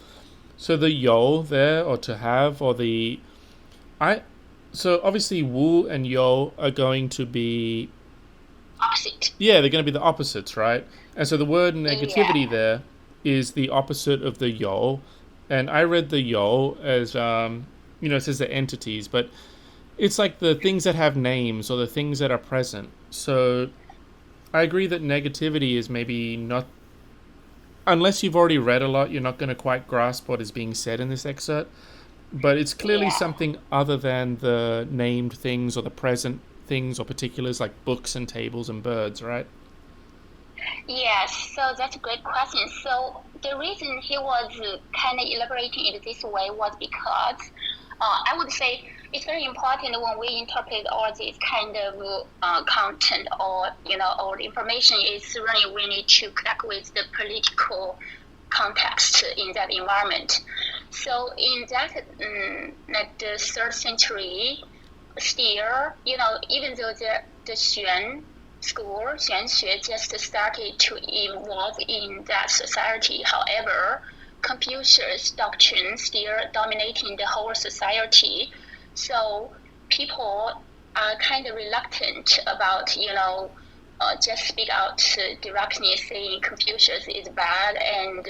So the you there, or to have, or so obviously Wu and you are going to be opposite. Yeah, they're going to be the opposites, right? And so the word negativity there is the opposite of the you. And I read the you as, it says the entities, but it's like the things that have names or the things that are present. So I agree that negativity is maybe not, unless you've already read a lot, you're not going to quite grasp what is being said in this excerpt. But it's clearly something other than the named things or the present things or particulars like books and tables and birds, right? Yes, so that's a great question. So the reason he was kind of elaborating it this way was because I would say it's very important when we interpret all this kind of content or or information. It's really we need to connect with the political context in that environment. So in that like the 3rd century, still even though the Xuan school, Xuanxue, just started to evolve in that society. However, Confucius doctrine still dominating the whole society. So people are kind of reluctant about, just speak out directly saying Confucius is bad and,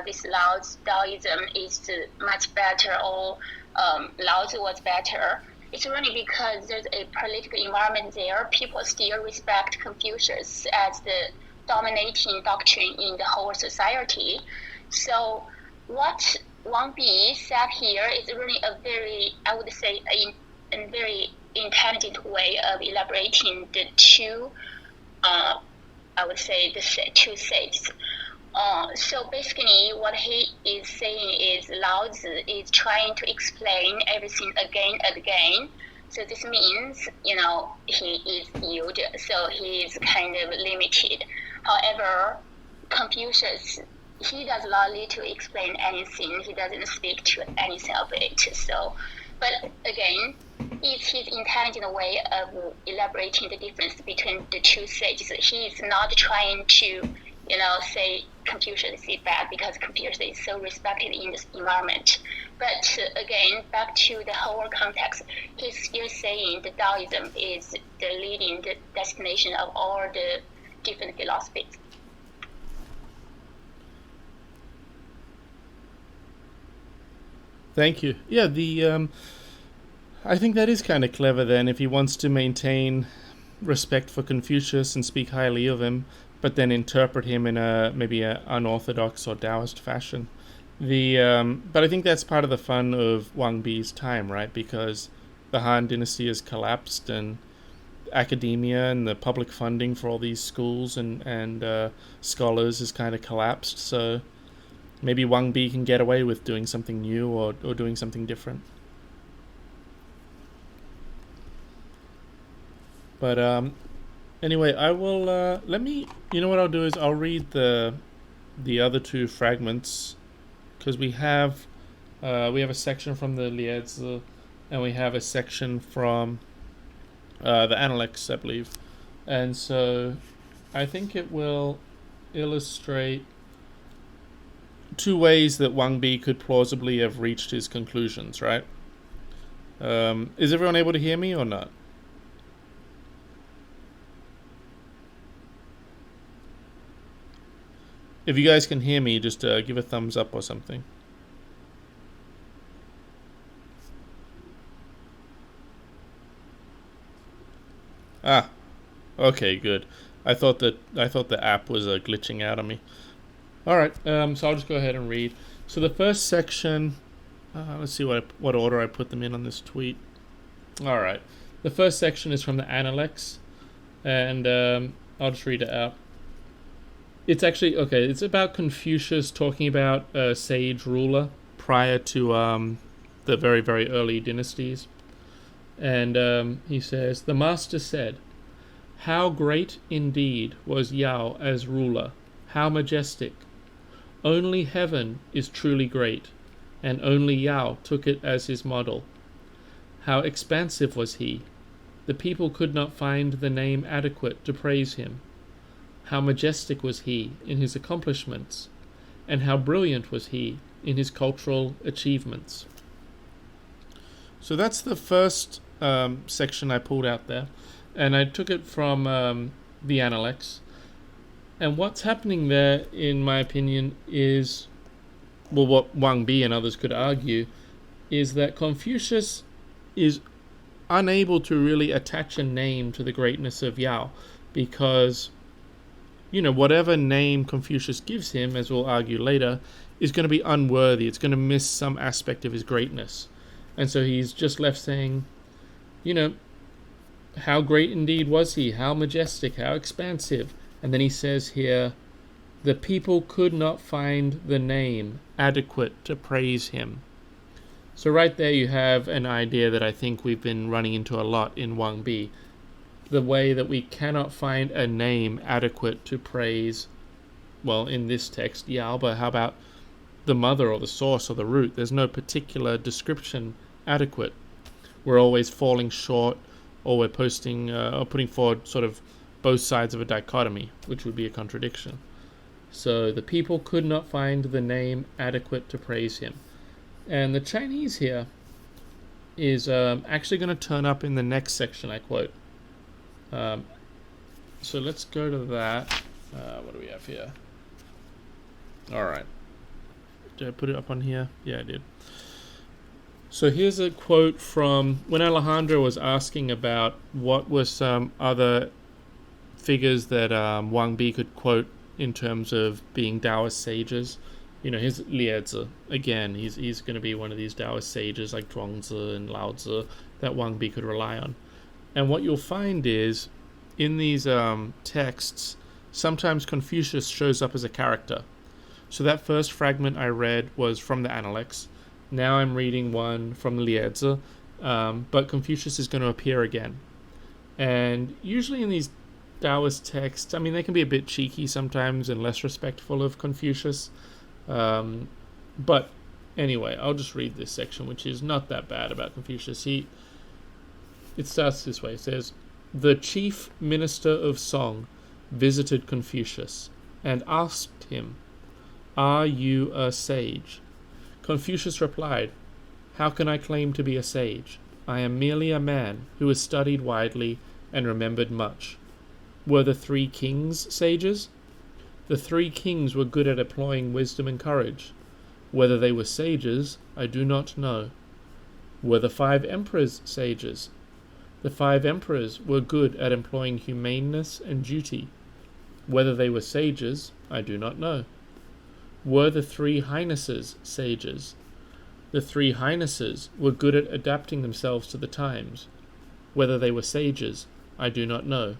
this Lao's Taoism is much better, or Laozi was better. It's really because there's a political environment there. People still respect Confucius as the dominating doctrine in the whole society. So what Wang Bi said here is really a very, I would say, a very intelligent way of elaborating the two, I would say, the two sages. So basically, what he is saying is Laozi is trying to explain everything again and again. So this means, he is huge, so he is kind of limited. However, Confucius, he does not need to explain anything. He doesn't speak to anything of it. So, but again, it's his intelligent way of elaborating the difference between the two sages. He is not trying to, say Confucius is bad because Confucius is so respected in this environment. But again, back to the whole context, he's still saying that Taoism is the leading the destination of all the different philosophies. Thank you. Yeah, I think that is kind of clever then, if he wants to maintain respect for Confucius and speak highly of him, but then interpret him in maybe an unorthodox or Taoist fashion. But I think that's part of the fun of Wang Bi's time, right? Because the Han Dynasty has collapsed, and academia and the public funding for all these schools and scholars has kind of collapsed. So maybe Wang Bi can get away with doing something new or doing something different. But anyway, I will you know what I'll do is I'll read the other two fragments, because we have a section from the LaoZi and we have a section from the Analects, I believe. And so I think it will illustrate two ways that Wang Bi could plausibly have reached his conclusions, right? Is everyone able to hear me or not? If you guys can hear me, just give a thumbs up or something. Ah, okay, good. I thought the app was glitching out on me. All right, so I'll just go ahead and read. So the first section, let's see what order I put them in on this tweet. All right, the first section is from the Analects, and I'll just read it out. It's actually, okay, it's about Confucius talking about a sage ruler prior to the very, very early dynasties. And he says, "The master said, 'How great indeed was Yao as ruler, how majestic. Only heaven is truly great, and only Yao took it as his model. How expansive was he. The people could not find the name adequate to praise him. How majestic was he in his accomplishments, and how brilliant was he in his cultural achievements.'" So that's the first section I pulled out there, and I took it from the Analects. And what's happening there, in my opinion, is, well, what Wang Bi and others could argue, is that Confucius is unable to really attach a name to the greatness of Yao, because whatever name Confucius gives him, as we'll argue later, is going to be unworthy. It's going to miss some aspect of his greatness. And so he's just left saying, how great indeed was he, how majestic, how expansive. And then he says here, the people could not find the name adequate to praise him. So right there you have an idea that I think we've been running into a lot in Wang Bi. The way that we cannot find a name adequate to praise, well, in this text, Yao, but how about the mother or the source or the root? There's no particular description adequate. We're always falling short, or we're putting forward sort of both sides of a dichotomy, which would be a contradiction. So the people could not find the name adequate to praise him. And the Chinese here, is actually going to turn up in the next section I quote. So let's go to that. What do we have here? All right. Did I put it up on here? Yeah, I did. So here's a quote from when Alejandro was asking about what were some other figures that Wang Bi could quote in terms of being Taoist sages. You know, his LaoZi, again, he's going to be one of these Taoist sages like Zhuangzi and LaoZi that Wang Bi could rely on. And what you'll find is, in these texts, sometimes Confucius shows up as a character. So that first fragment I read was from the Analects. Now I'm reading one from the LaoZi, but Confucius is going to appear again. And usually in these Taoist texts, I mean, they can be a bit cheeky sometimes and less respectful of Confucius. But anyway, I'll just read this section, which is not that bad about Confucius. It starts this way. It says, "The chief minister of Song visited Confucius and asked him, 'Are you a sage?' Confucius replied, 'How can I claim to be a sage? I am merely a man who has studied widely and remembered much. Were the 3 kings sages? The 3 kings were good at employing wisdom and courage. Whether they were sages, I do not know. Were the 5 emperors sages? The 5 emperors were good at employing humaneness and duty. Whether they were sages, I do not know. Were the 3 highnesses sages? The 3 highnesses were good at adapting themselves to the times. Whether they were sages, I do not know.'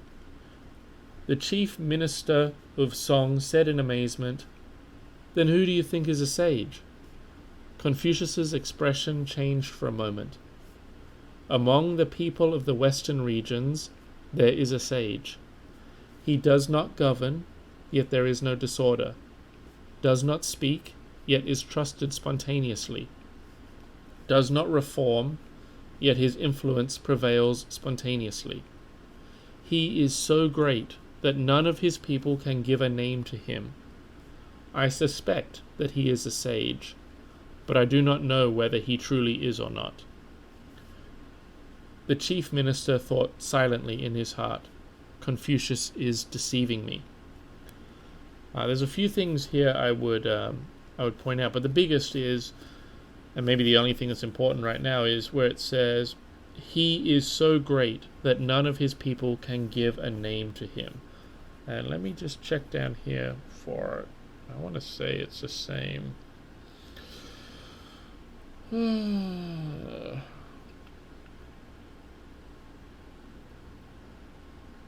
The chief minister of Song said in amazement, 'Then who do you think is a sage?' Confucius's expression changed for a moment. 'Among the people of the western regions, there is a sage. He does not govern, yet there is no disorder. Does not speak, yet is trusted spontaneously. Does not reform, yet his influence prevails spontaneously. He is so great that none of his people can give a name to him. I suspect that he is a sage, but I do not know whether he truly is or not.' The chief minister thought silently in his heart, 'Confucius is deceiving me.'" There's a few things here I would point out, but the biggest is, and maybe the only thing that's important right now, is where it says, "He is so great that none of his people can give a name to him." And let me just check down here for, I want to say it's the same.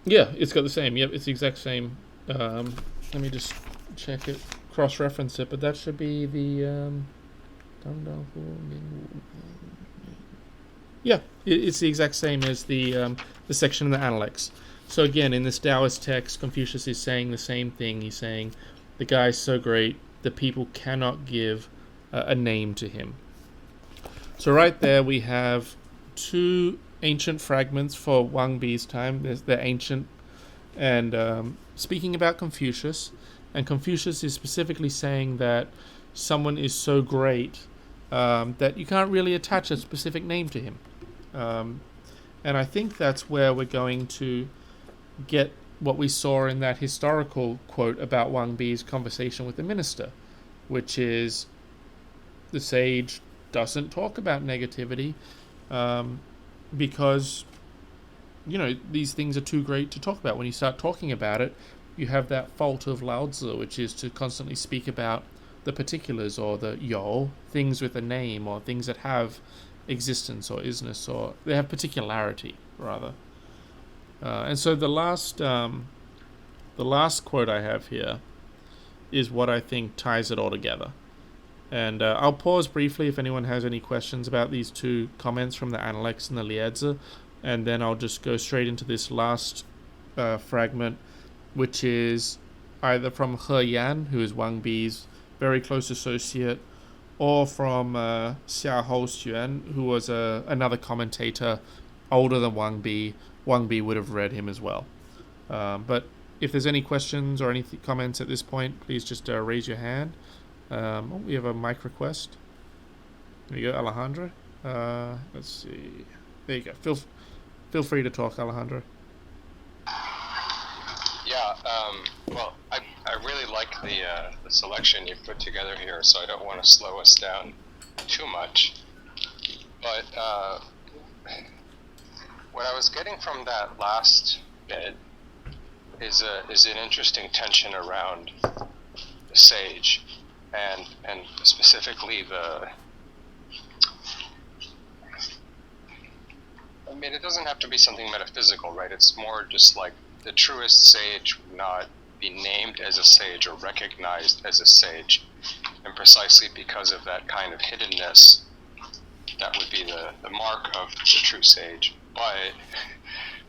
Yeah, it's got the same. Yep, it's the exact same. Let me just check it, cross-reference it, but that should be the... yeah, it's the exact same as the section in the Analects. So again, in this Taoist text, Confucius is saying the same thing. He's saying, the guy's so great, the people cannot give a name to him. So right there we have 2 ancient fragments for Wang Bi's time. They're ancient and speaking about Confucius, and Confucius is specifically saying that someone is so great that you can't really attach a specific name to him. And I think that's where we're going to get what we saw in that historical quote about Wang Bi's conversation with the minister, which is the sage doesn't talk about negativity because, you know, these things are too great to talk about. When you start talking about it, you have that fault of LaoZi, which is to constantly speak about the particulars or the yo, things with a name or things that have existence or isness, or they have particularity, rather. And so the last quote I have here is what I think ties it all together. And I'll pause briefly if anyone has any questions about these 2 comments from the Analects and the LaoZi, and then I'll just go straight into this last fragment, which is either from He Yan, who is Wang Bi's very close associate, or from Xia Hou Xuan, who was another commentator older than Wang Bi. Wang Bi would have read him as well. But if there's any questions or any comments at this point, please just raise your hand. We have a mic request. There you go, Alejandro. Let's see. There you go. Feel free to talk, Alejandro. Yeah, well, I really like the selection you put together here, so I don't want to slow us down too much. But what I was getting from that last bit is an interesting tension around the sage, and specifically I mean, it doesn't have to be something metaphysical, right? It's more just like the truest sage would not be named as a sage or recognized as a sage, and precisely because of that kind of hiddenness, that would be the mark of the true sage. But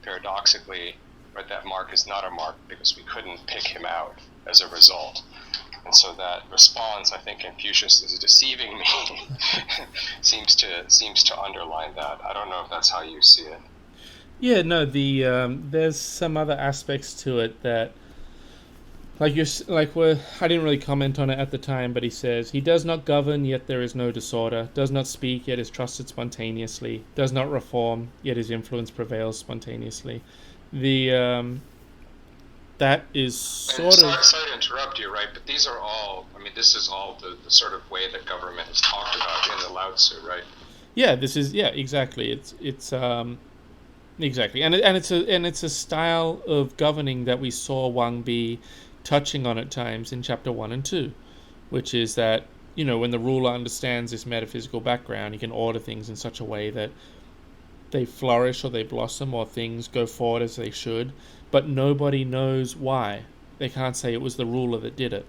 paradoxically, right, that mark is not a mark because we couldn't pick him out as a result. And so that response, I think Confucius is deceiving me, seems to underline that. I don't know if that's how you see it. Yeah, no. There's some other aspects to it that, I didn't really comment on it at the time, but he says, he does not govern, yet there is no disorder, does not speak, yet is trusted spontaneously, does not reform, yet his influence prevails spontaneously. That is sort of... Sorry to interrupt you, right? But these are all, I mean, this is all the sort of way that government is talked about in the Lao Tzu, right? Yeah, exactly. It's exactly, and it's a style of governing that we saw Wang Bi touching on at times in chapter 1 and 2, which is that, when the ruler understands this metaphysical background, he can order things in such a way that they flourish or they blossom or things go forward as they should, but nobody knows why. They can't say it was the ruler that did it.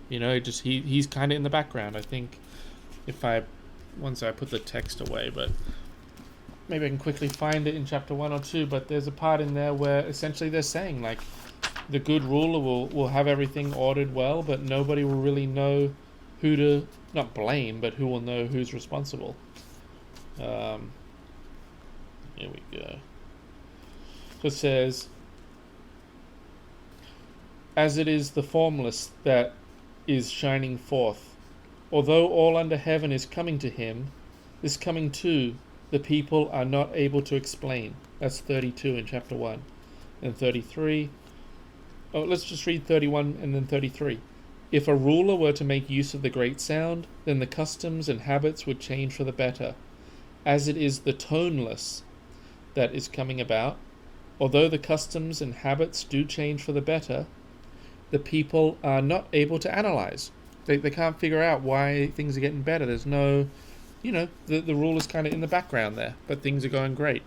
He's kind of in the background. I think once I put the text away, but maybe I can quickly find it in chapter 1 or 2, but there's a part in there where essentially they're saying, like, the good ruler will have everything ordered well, but nobody will really know who to, not blame, but who will know who's responsible. Here we go. So it says, as it is the formless that is shining forth, although all under heaven is coming to him, this coming too the people are not able to explain. That's 32 in chapter 1. And 33. Oh, let's just read 31 and then 33. If a ruler were to make use of the great sound, then the customs and habits would change for the better. As it is the toneless that is coming about, although the customs and habits do change for the better, the people are not able to analyze. They can't figure out why things are getting better. There's no, the rule is kind of in the background there, but things are going great.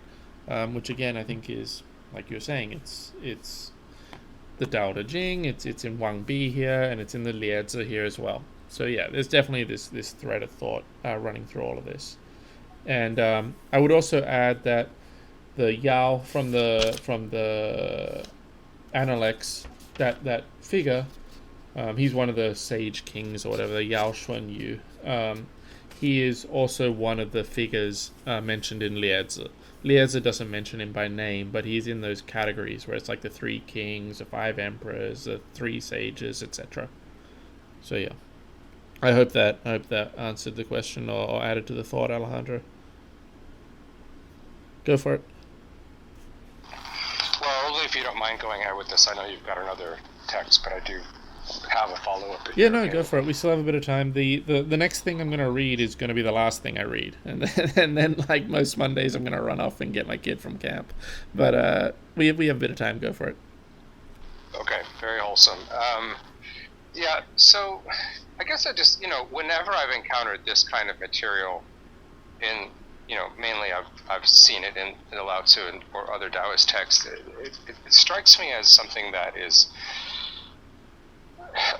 Which again, I think is, like you were saying, it's the DaoDeJing, it's in Wang Bi here, and it's in the LaoZi here as well. So yeah, there's definitely this thread of thought running through all of this. And I would also add that the Yao from the Analects, that figure, he's one of the sage kings or whatever, the Yao Xuan Yu. He is also one of the figures mentioned in LaoZi. LaoZi doesn't mention him by name, but he's in those categories where it's like the 3 kings, the 5 emperors, the 3 sages, etc. So yeah, I hope that answered the question or added to the thought, Alejandro. Go for it. Well, only if you don't mind going ahead with this. I know you've got another text, but I do have a follow-up. Yeah, no, go for it. We still have a bit of time. The next thing I'm going to read is going to be the last thing I read. And then like most Mondays, I'm going to run off and get my kid from camp. But we have a bit of time. Go for it. Okay, very wholesome. Yeah, so I guess I just, whenever I've encountered this kind of material in, mainly I've seen it in the Lao Tzu or other Taoist texts, it strikes me as something that is...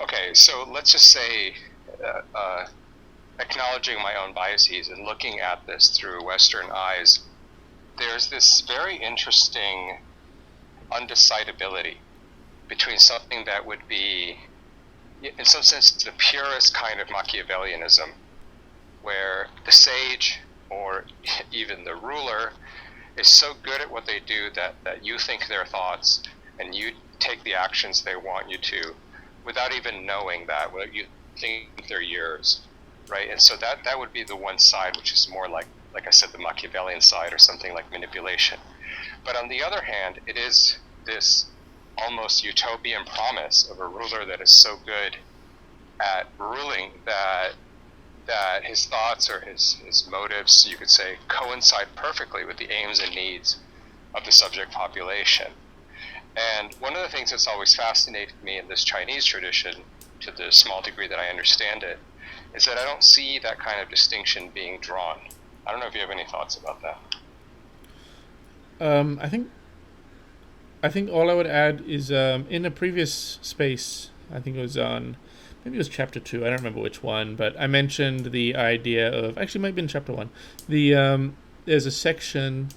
Okay, so let's just say, acknowledging my own biases and looking at this through Western eyes, there's this very interesting undecidability between something that would be, in some sense, the purest kind of Machiavellianism, where the sage or even the ruler is so good at what they do that you think their thoughts and you take the actions they want you to, without even knowing that, you think they're yours, right? And so that would be the one side, which is more like like I said, the Machiavellian side or something like manipulation. But on the other hand, it is this almost utopian promise of a ruler that is so good at ruling that his thoughts or his motives, you could say, coincide perfectly with the aims and needs of the subject population. And one of the things that's always fascinated me in this Chinese tradition, to the small degree that I understand it, is that I don't see that kind of distinction being drawn. I don't know if you have any thoughts about that. I think all I would add is in a previous space, I think it was on, maybe it was chapter 2, I don't remember which one, but I mentioned the idea of, actually it might have been chapter 1, there's a section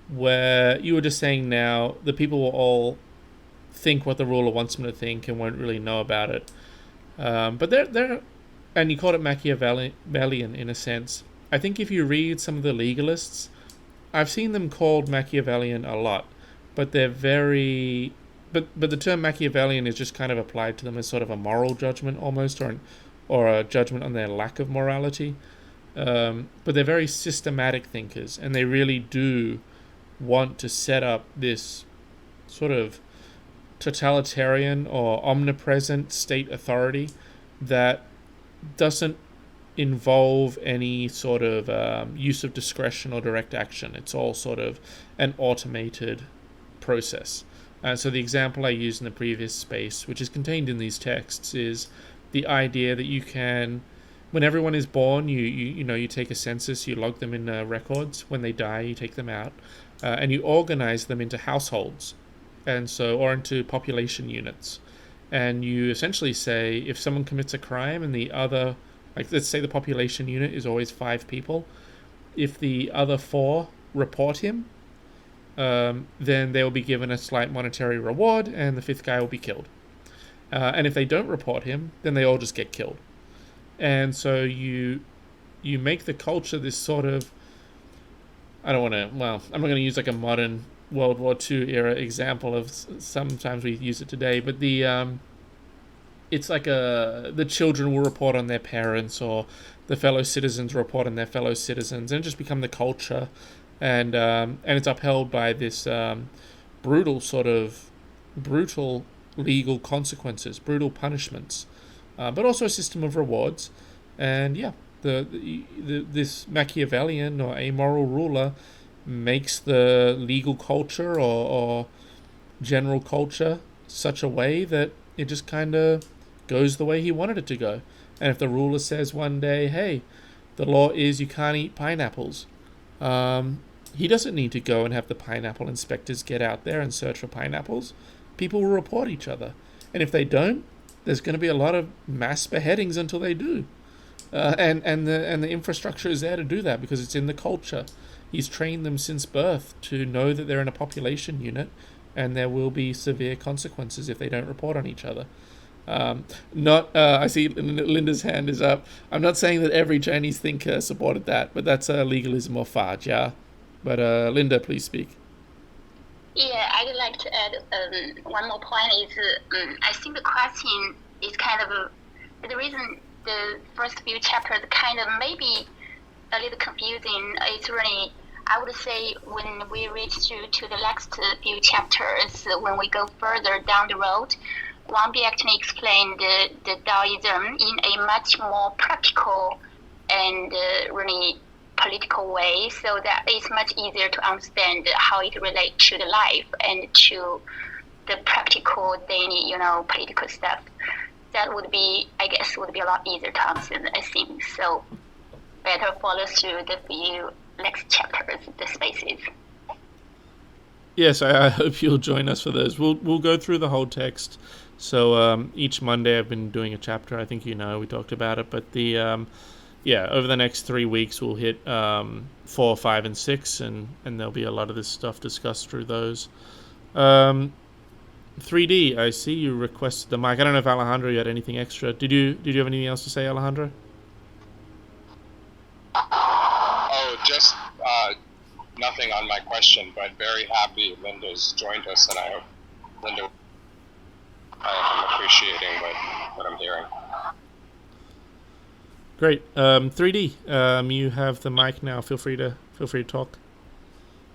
where you were just saying now the people will all think what the ruler wants them to think and won't really know about it. But they're and you called it Machiavellian in a sense. I think if you read some of the legalists, I've seen them called Machiavellian a lot, but they're very... But the term Machiavellian is just kind of applied to them as sort of a moral judgment almost, or a judgment on their lack of morality. But they're very systematic thinkers, and they really do want to set up this sort of totalitarian or omnipresent state authority that doesn't involve any sort of use of discretion or direct action. It's all sort of an automated process. So the example I used in the previous space, which is contained in these texts, is the idea that you can, when everyone is born, you take a census, you log them in records. When they die, you take them out, and you organize them into households, or into population units. And you essentially say, if someone commits a crime and the other, like let's say the population unit is always 5 people, if the other 4 report him, then they will be given a slight monetary reward, and the 5th guy will be killed. And if they don't report him, then they all just get killed. And so you make the culture this sort of, I'm not going to use like a modern World War II era example of, sometimes we use it today, but it's like the children will report on their parents, or the fellow citizens report on their fellow citizens, and it just become the culture, and it's upheld by this brutal legal consequences, brutal punishments, but also a system of rewards. And yeah, this Machiavellian or amoral ruler makes the legal culture or general culture such a way that it just kind of goes the way he wanted it to go. And if the ruler says one day, hey, the law is you can't eat pineapples, he doesn't need to go and have the pineapple inspectors get out there and search for pineapples. People will report each other. And if they don't, there's going to be a lot of mass beheadings until they do. And the infrastructure is there to do that because it's in the culture. He's trained them since birth to know that they're in a population unit, and there will be severe consequences if they don't report on each other. I see Linda's hand is up. I'm not saying that every Chinese thinker supported that, but that's legalism or fajia. But Linda, please speak. Yeah, I'd like to add one more point is I think the question is kind of the reason the first few chapters kind of maybe a little confusing. It's really, I would say, when we reach to the next few chapters, when we go further down the road, Wang Bi actually explained the Daoism in a much more practical and really political way, so that it's much easier to understand how it relates to the life and to the practical daily, political stuff. That would be, I guess, a lot easier to understand, I think. So better follow through the few next chapters, the spaces. Yes, I hope you'll join us for those. We'll go through the whole text. So each Monday I've been doing a chapter. I think we talked about it, but over the next 3 weeks we'll hit 4, 5, and 6, and there'll be a lot of this stuff discussed through those. 3D, I see you requested the mic. I don't know if Alejandro, you had anything extra. Did you have anything else to say, Alejandro? Oh, just nothing on my question, but very happy Linda's joined us, and I hope Linda, I'm appreciating what I'm hearing. Great. 3D, you have the mic now. Feel free to talk.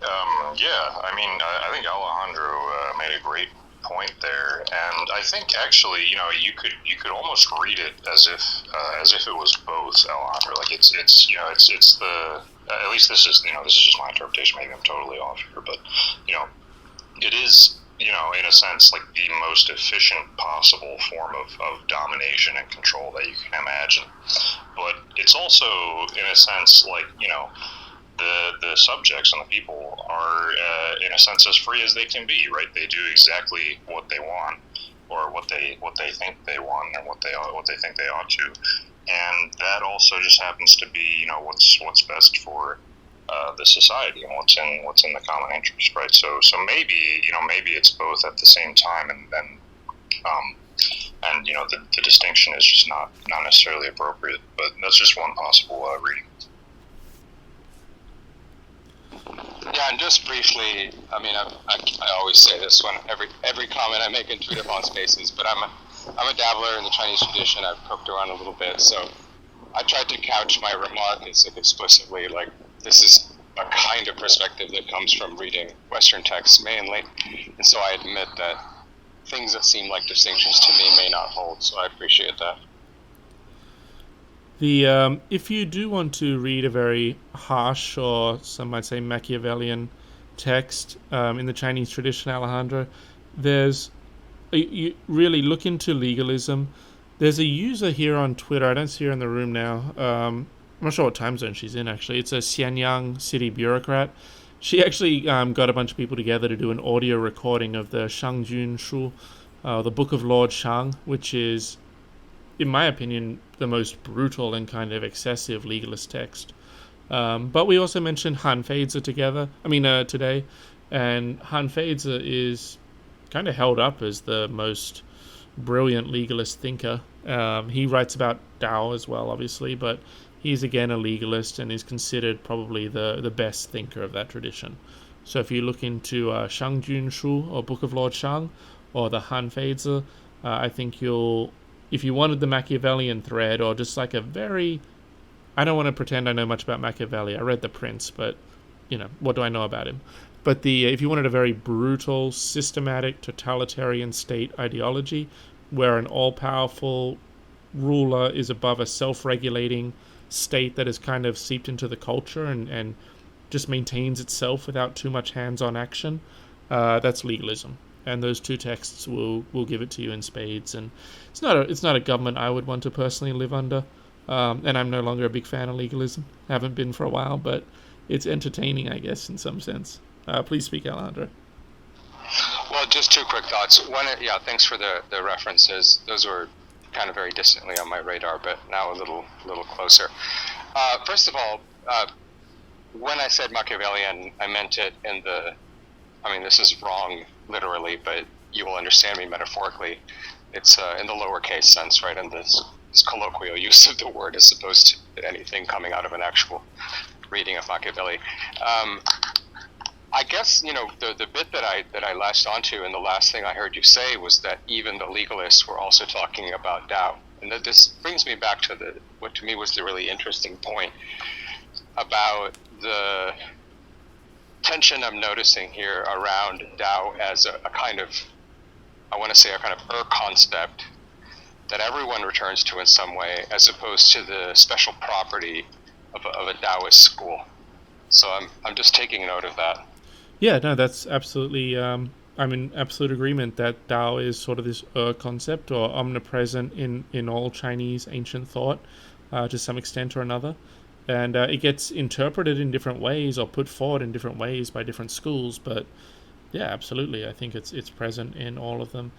Yeah, I mean, I think Alejandro made a great point there, and I think actually, you could almost read it as if it was both, Alejandro. Like it's the at least this is just my interpretation. Maybe I'm totally off here, but it is in a sense like the most efficient possible form of domination and control that you can imagine. But it's also in a sense like the subjects and the people are in a sense as free as they can be, right? They do exactly what they want, or what they think they want, and what they think they ought to, and that also just happens to be what's best for the society and what's in the common interest, right? So maybe it's both at the same time, and the distinction is just not necessarily appropriate, but that's just one possible reading. Yeah, and just briefly, I mean, I always say this when every comment I make in Twitter on Spaces, but I'm a dabbler in the Chinese tradition. I've poked around a little bit, so I tried to couch my remark as explicitly like this is a kind of perspective that comes from reading Western texts mainly, and so I admit that things that seem like distinctions to me may not hold. So I appreciate that. The if you do want to read a very harsh, or some might say Machiavellian text in the Chinese tradition, Alejandro, you really look into legalism. There's a user here on Twitter. I don't see her in the room now. I'm not sure what time zone she's in, actually. It's a Xianyang city bureaucrat. She actually got a bunch of people together to do an audio recording of the Shangjun Shu, the Book of Lord Shang, which is, in my opinion, the most brutal and kind of excessive legalist text. But we also mentioned Han Feizi today, and Han Feizi is kind of held up as the most brilliant legalist thinker. He writes about Dao as well, obviously, but he's again a legalist and is considered probably the best thinker of that tradition. So if you look into Shangjun Shu, or Book of Lord Shang, or the Han Feizi, I think if you wanted the Machiavellian thread, or just like a very, I don't want to pretend I know much about Machiavelli. I read The Prince, but what do I know about him? But if you wanted a very brutal, systematic, totalitarian state ideology, where an all-powerful ruler is above a self-regulating state that is kind of seeped into the culture and just maintains itself without too much hands-on action, that's legalism. And those two texts will give it to you in spades. And it's not a government I would want to personally live under. And I'm no longer a big fan of legalism. Haven't been for a while, but it's entertaining, I guess, in some sense. Please speak, Alejandro. Well, just two quick thoughts. One, thanks for the references. Those were kind of very distantly on my radar, but now a little closer. First of all, when I said Machiavellian, I meant it this is wrong literally, but you will understand me metaphorically. It's in the lowercase sense, right? And this colloquial use of the word as opposed to anything coming out of an actual reading of Machiavelli. I guess the bit that I latched onto, and the last thing I heard you say was that even the legalists were also talking about Dao, and that this brings me back to what to me was the really interesting point about the tension I'm noticing here around Dao as a kind of, I want to say a kind of concept that everyone returns to in some way, as opposed to the special property of a Taoist school. So I'm just taking note of that. Yeah, no, that's absolutely, I'm in absolute agreement that Dao is sort of this concept, or omnipresent in all Chinese ancient thought to some extent or another. And it gets interpreted in different ways, or put forward in different ways by different schools. But yeah, absolutely, I think it's present in all of them.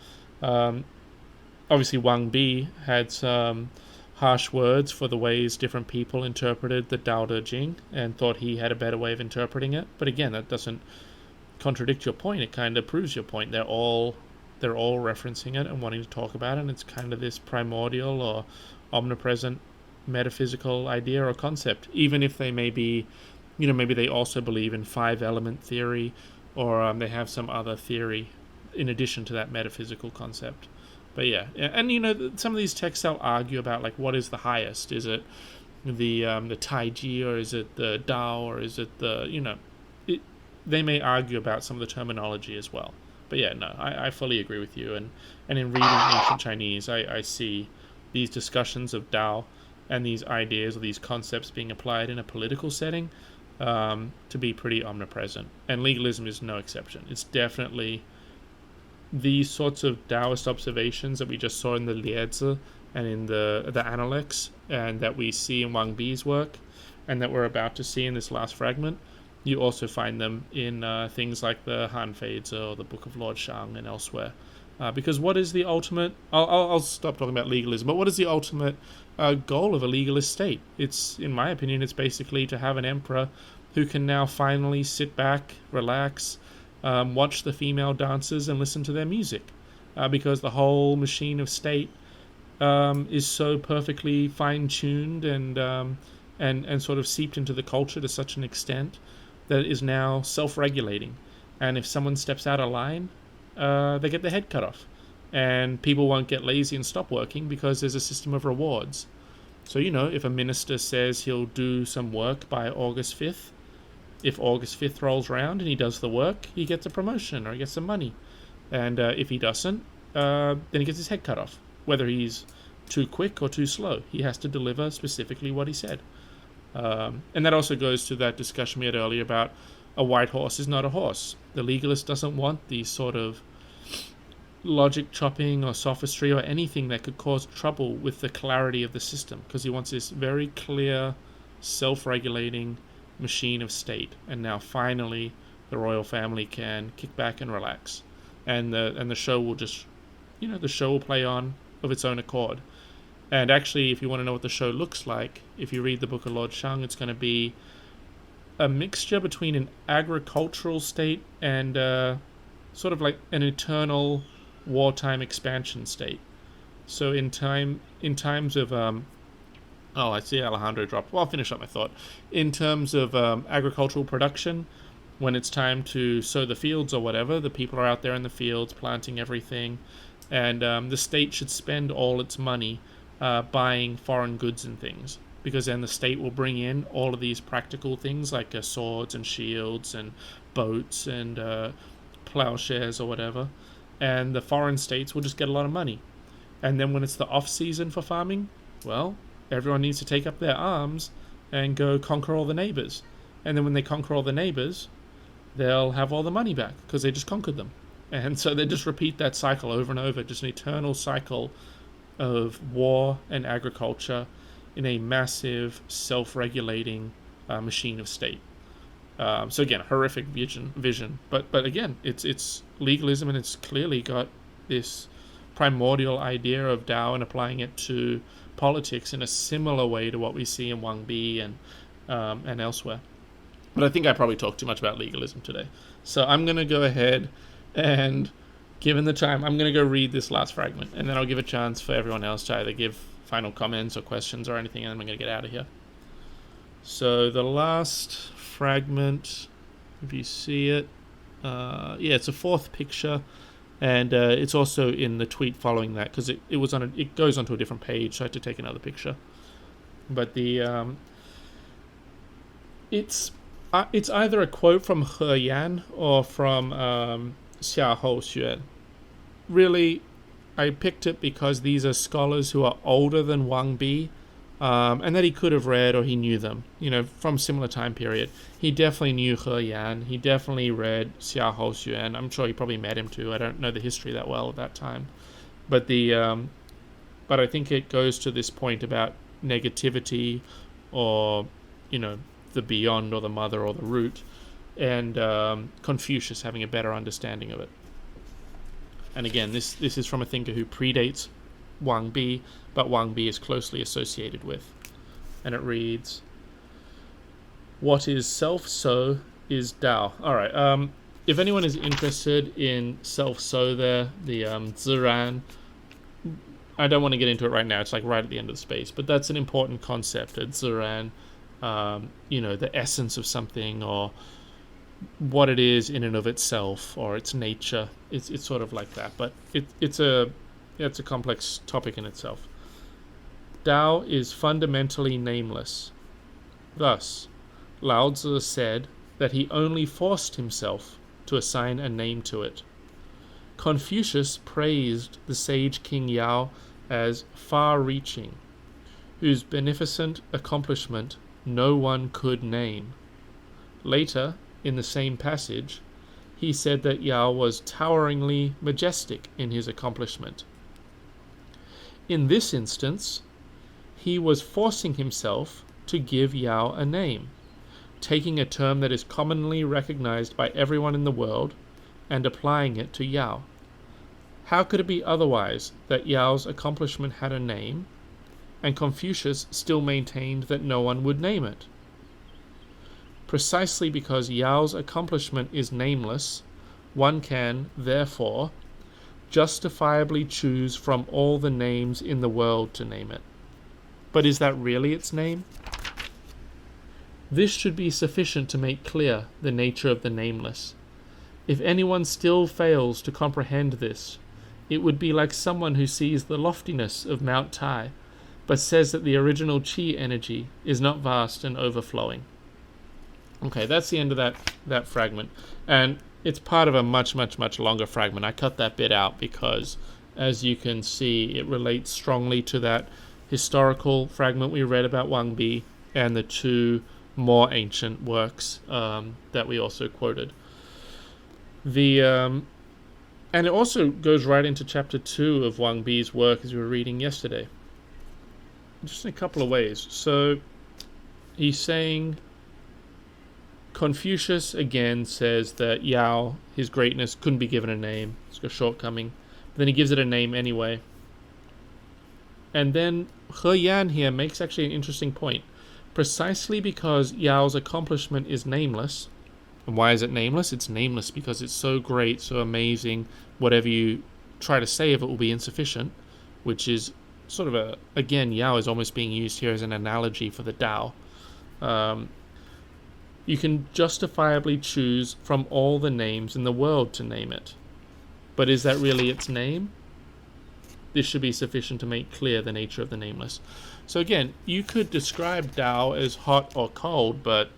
Obviously, Wang Bi had some harsh words for the ways different people interpreted the DaoDeJing, and thought he had a better way of interpreting it. But again, that doesn't contradict your point. It kind of proves your point. They're all referencing it and wanting to talk about it. And it's kind of this primordial or omnipresent metaphysical idea or concept, even if they may be, maybe they also believe in 5-element theory, or they have some other theory in addition to that metaphysical concept. But yeah, and some of these texts I'll argue about, like, what is the highest? Is it the Taiji, or is it the Dao, or is it the they may argue about some of the terminology as well. But yeah, no, I fully agree with you. And in reading ancient Chinese, I see these discussions of Dao and these ideas or these concepts being applied in a political setting to be pretty omnipresent. And legalism is no exception. It's definitely these sorts of Taoist observations that we just saw in the LaoZi and in the Analects, and that we see in Wang Bi's work, and that we're about to see in this last fragment. You also find them in things like the Han Feizi or the Book of Lord Shang and elsewhere. Because what is the ultimate... I'll stop talking about legalism, but what is the ultimate goal of a legalist state? It's, in my opinion, it's basically to have an emperor who can now finally sit back, relax, watch the female dancers and listen to their music. Because the whole machine of state is so perfectly fine-tuned and sort of seeped into the culture to such an extent that it is now self-regulating. And if someone steps out of line, they get their head cut off. And people won't get lazy and stop working because there's a system of rewards. So, if a minister says he'll do some work by August 5th, if August 5th rolls around and he does the work, he gets a promotion or he gets some money. And if he doesn't, then he gets his head cut off. Whether he's too quick or too slow, he has to deliver specifically what he said. And that also goes to that discussion we had earlier about a white horse is not a horse. The legalist doesn't want these sort of logic chopping or sophistry or anything that could cause trouble with the clarity of the system, because he wants this very clear, self-regulating machine of state. And now finally the royal family can kick back and relax, and the show will just, the show will play on of its own accord. And actually, if you want to know what the show looks like, if you read the Book of Lord Shang, it's going to be a mixture between an agricultural state and sort of like an eternal wartime expansion state. So in times of I see Alejandro dropped. Well, I'll finish up my thought. In terms of agricultural production, when it's time to sow the fields or whatever, the people are out there in the fields planting everything, and the state should spend all its money buying foreign goods and things, because then the state will bring in all of these practical things like swords and shields and boats and plowshares or whatever, and the foreign states will just get a lot of money. And then when it's the off season for farming, well, everyone needs to take up their arms and go conquer all the neighbors. And then when they conquer all the neighbors, they'll have all the money back because they just conquered them. And so they just repeat that cycle over and over, just an eternal cycle of war and agriculture in a massive self-regulating machine of state. So again, horrific vision. But again, it's legalism, and it's clearly got this primordial idea of Tao and applying it to politics in a similar way to what we see in Wang Bi and elsewhere. But I think I probably talked too much about legalism today. So I'm going to go ahead and, given the time, I'm going to go read this last fragment, and then I'll give a chance for everyone else to either give final comments or questions or anything, and then I'm going to get out of here. So the last fragment, if you see it, it's a fourth picture, and it's also in the tweet following that, because it goes onto a different page, so I had to take another picture. But it's either a quote from He Yan or from Xia Hou Xuan. Really, I picked it because these are scholars who are older than Wang Bi, and that he could have read, or he knew them, from similar time period. He definitely knew He Yan. He definitely read Xia Hou Xuan. I'm sure he probably met him too. I don't know the history that well at that time. But but I think it goes to this point about negativity, or, the beyond, or the mother, or the root, and Confucius having a better understanding of it. And again, this is from a thinker who predates Wang Bi, but Wang Bi is closely associated with. And it reads, "What is self, so is Tao." All right. If anyone is interested in self, so there, the Ziran, I don't want to get into it right now. It's like right at the end of the space, but that's an important concept. At Ziran, the essence of something, or what it is in and of itself, or its nature. It's sort of like that, but it's a complex topic in itself. Tao is fundamentally nameless. Thus, Laozi said that he only forced himself to assign a name to it. Confucius praised the sage King Yao as far-reaching, whose beneficent accomplishment no one could name. Later, in the same passage, he said that Yao was toweringly majestic in his accomplishment. In this instance, he was forcing himself to give Yao a name, taking a term that is commonly recognized by everyone in the world and applying it to Yao. How could it be otherwise that Yao's accomplishment had a name, and Confucius still maintained that no one would name it? Precisely because Yao's accomplishment is nameless, one can, therefore, justifiably choose from all the names in the world to name it. But is that really its name? This should be sufficient to make clear the nature of the nameless. If anyone still fails to comprehend this, it would be like someone who sees the loftiness of Mount Tai, but says that the original chi energy is not vast and overflowing. Okay, that's the end of that fragment. And it's part of a much, much, much longer fragment. I cut that bit out because, as you can see, it relates strongly to that historical fragment we read about Wang Bi and the two more ancient works that we also quoted. And it also goes right into chapter 2 of Wang Bi's work as we were reading yesterday. Just in a couple of ways. So he's saying Confucius again says that Yao, his greatness, couldn't be given a name. It's a shortcoming. But then he gives it a name anyway. And then He Yan here makes actually an interesting point. Precisely because Yao's accomplishment is nameless. And why is it nameless? It's nameless because it's so great, so amazing. Whatever you try to say of it will be insufficient, which is sort of again, Yao is almost being used here as an analogy for the Tao. You can justifiably choose from all the names in the world to name it. But is that really its name? This should be sufficient to make clear the nature of the nameless. So again, you could describe Tao as hot or cold, but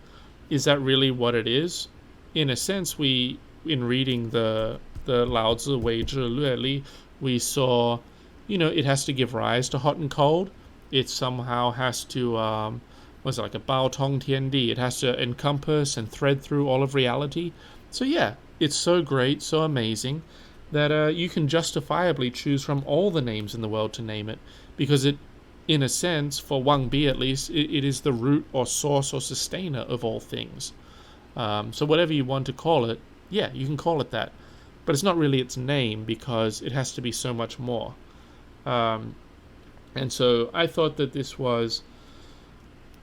is that really what it is? In a sense, in reading the Laozi WeiZhi LueLi, we saw, it has to give rise to hot and cold. It somehow has to, like a Bao Tong Tian Di? It has to encompass and thread through all of reality. So yeah, it's so great, so amazing, that you can justifiably choose from all the names in the world to name it, because it, in a sense, for Wang Bi at least, it is the root or source or sustainer of all things. So whatever you want to call it, yeah, you can call it that. But it's not really its name because it has to be so much more. And so I thought that this was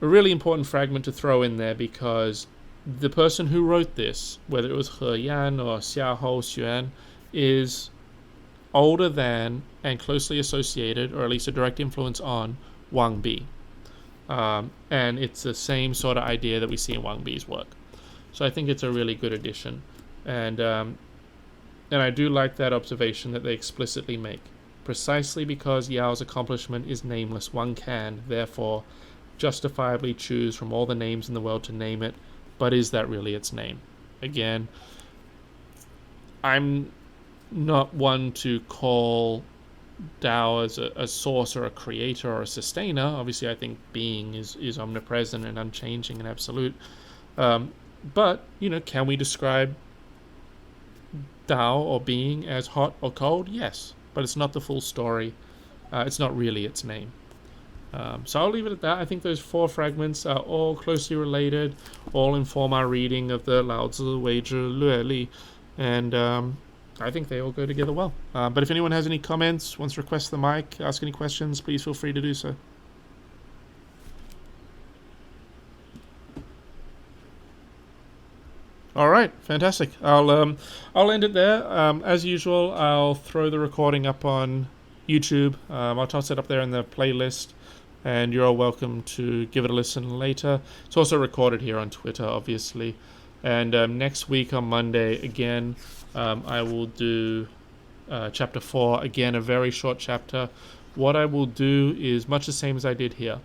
a really important fragment to throw in there because the person who wrote this, whether it was He Yan or Xiahou Xuan, is older than and closely associated, or at least a direct influence on, Wang Bi. And it's the same sort of idea that we see in Wang Bi's work. So I think it's a really good addition. And I do like that observation that they explicitly make. Precisely because Yao's accomplishment is nameless, one can, therefore, justifiably choose from all the names in the world to name it, but is that really its name? Again, I'm not one to call Tao as a source or a creator or a sustainer. Obviously, I think being is omnipresent and unchanging and absolute. But, can we describe Tao or being as hot or cold? Yes, but it's not the full story. It's not really its name. So I'll leave it at that. I think those 4 fragments are all closely related, all inform our reading of the Laozi WeiZhi LueLi, and I think they all go together well. But if anyone has any comments, wants to request the mic, ask any questions, please feel free to do so. All right, fantastic. I'll end it there. As usual, I'll throw the recording up on YouTube. I'll toss it up there in the playlist, and you're all welcome to give it a listen later. It's also recorded here on Twitter, obviously. And next week on Monday, again, I will do chapter 4. Again, a very short chapter what I will do is much the same as I did here.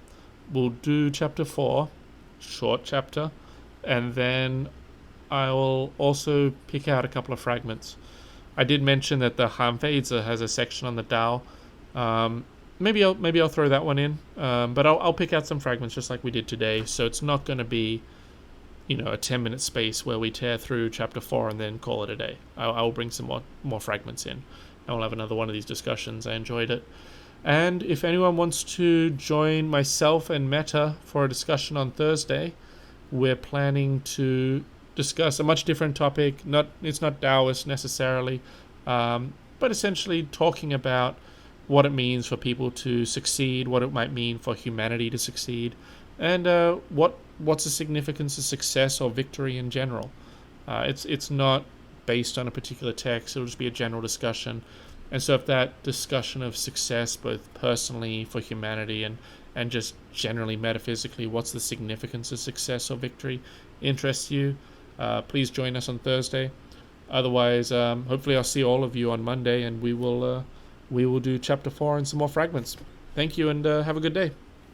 We'll do chapter 4, short chapter, and then I will also pick out a couple of fragments. I did mention that the Han Feizi has a section on the Dao. Maybe I'll throw that one in, but I'll pick out some fragments just like we did today. So it's not going to be, a 10-minute space where we tear through chapter 4 and then call it a day. I'll bring some more fragments in, and we'll have another one of these discussions. I enjoyed it. And if anyone wants to join myself and Meta for a discussion on Thursday, we're planning to discuss a much different topic. It's not Taoist necessarily, but essentially talking about what it means for people to succeed, what it might mean for humanity to succeed, and what's the significance of success or victory in general. It's not based on a particular text. It'll just be a general discussion. And so if that discussion of success, both personally for humanity and just generally metaphysically, what's the significance of success or victory, interests you, please join us on Thursday. Otherwise, hopefully I'll see all of you on Monday, and we will do chapter 4 and some more fragments. Thank you, and have a good day.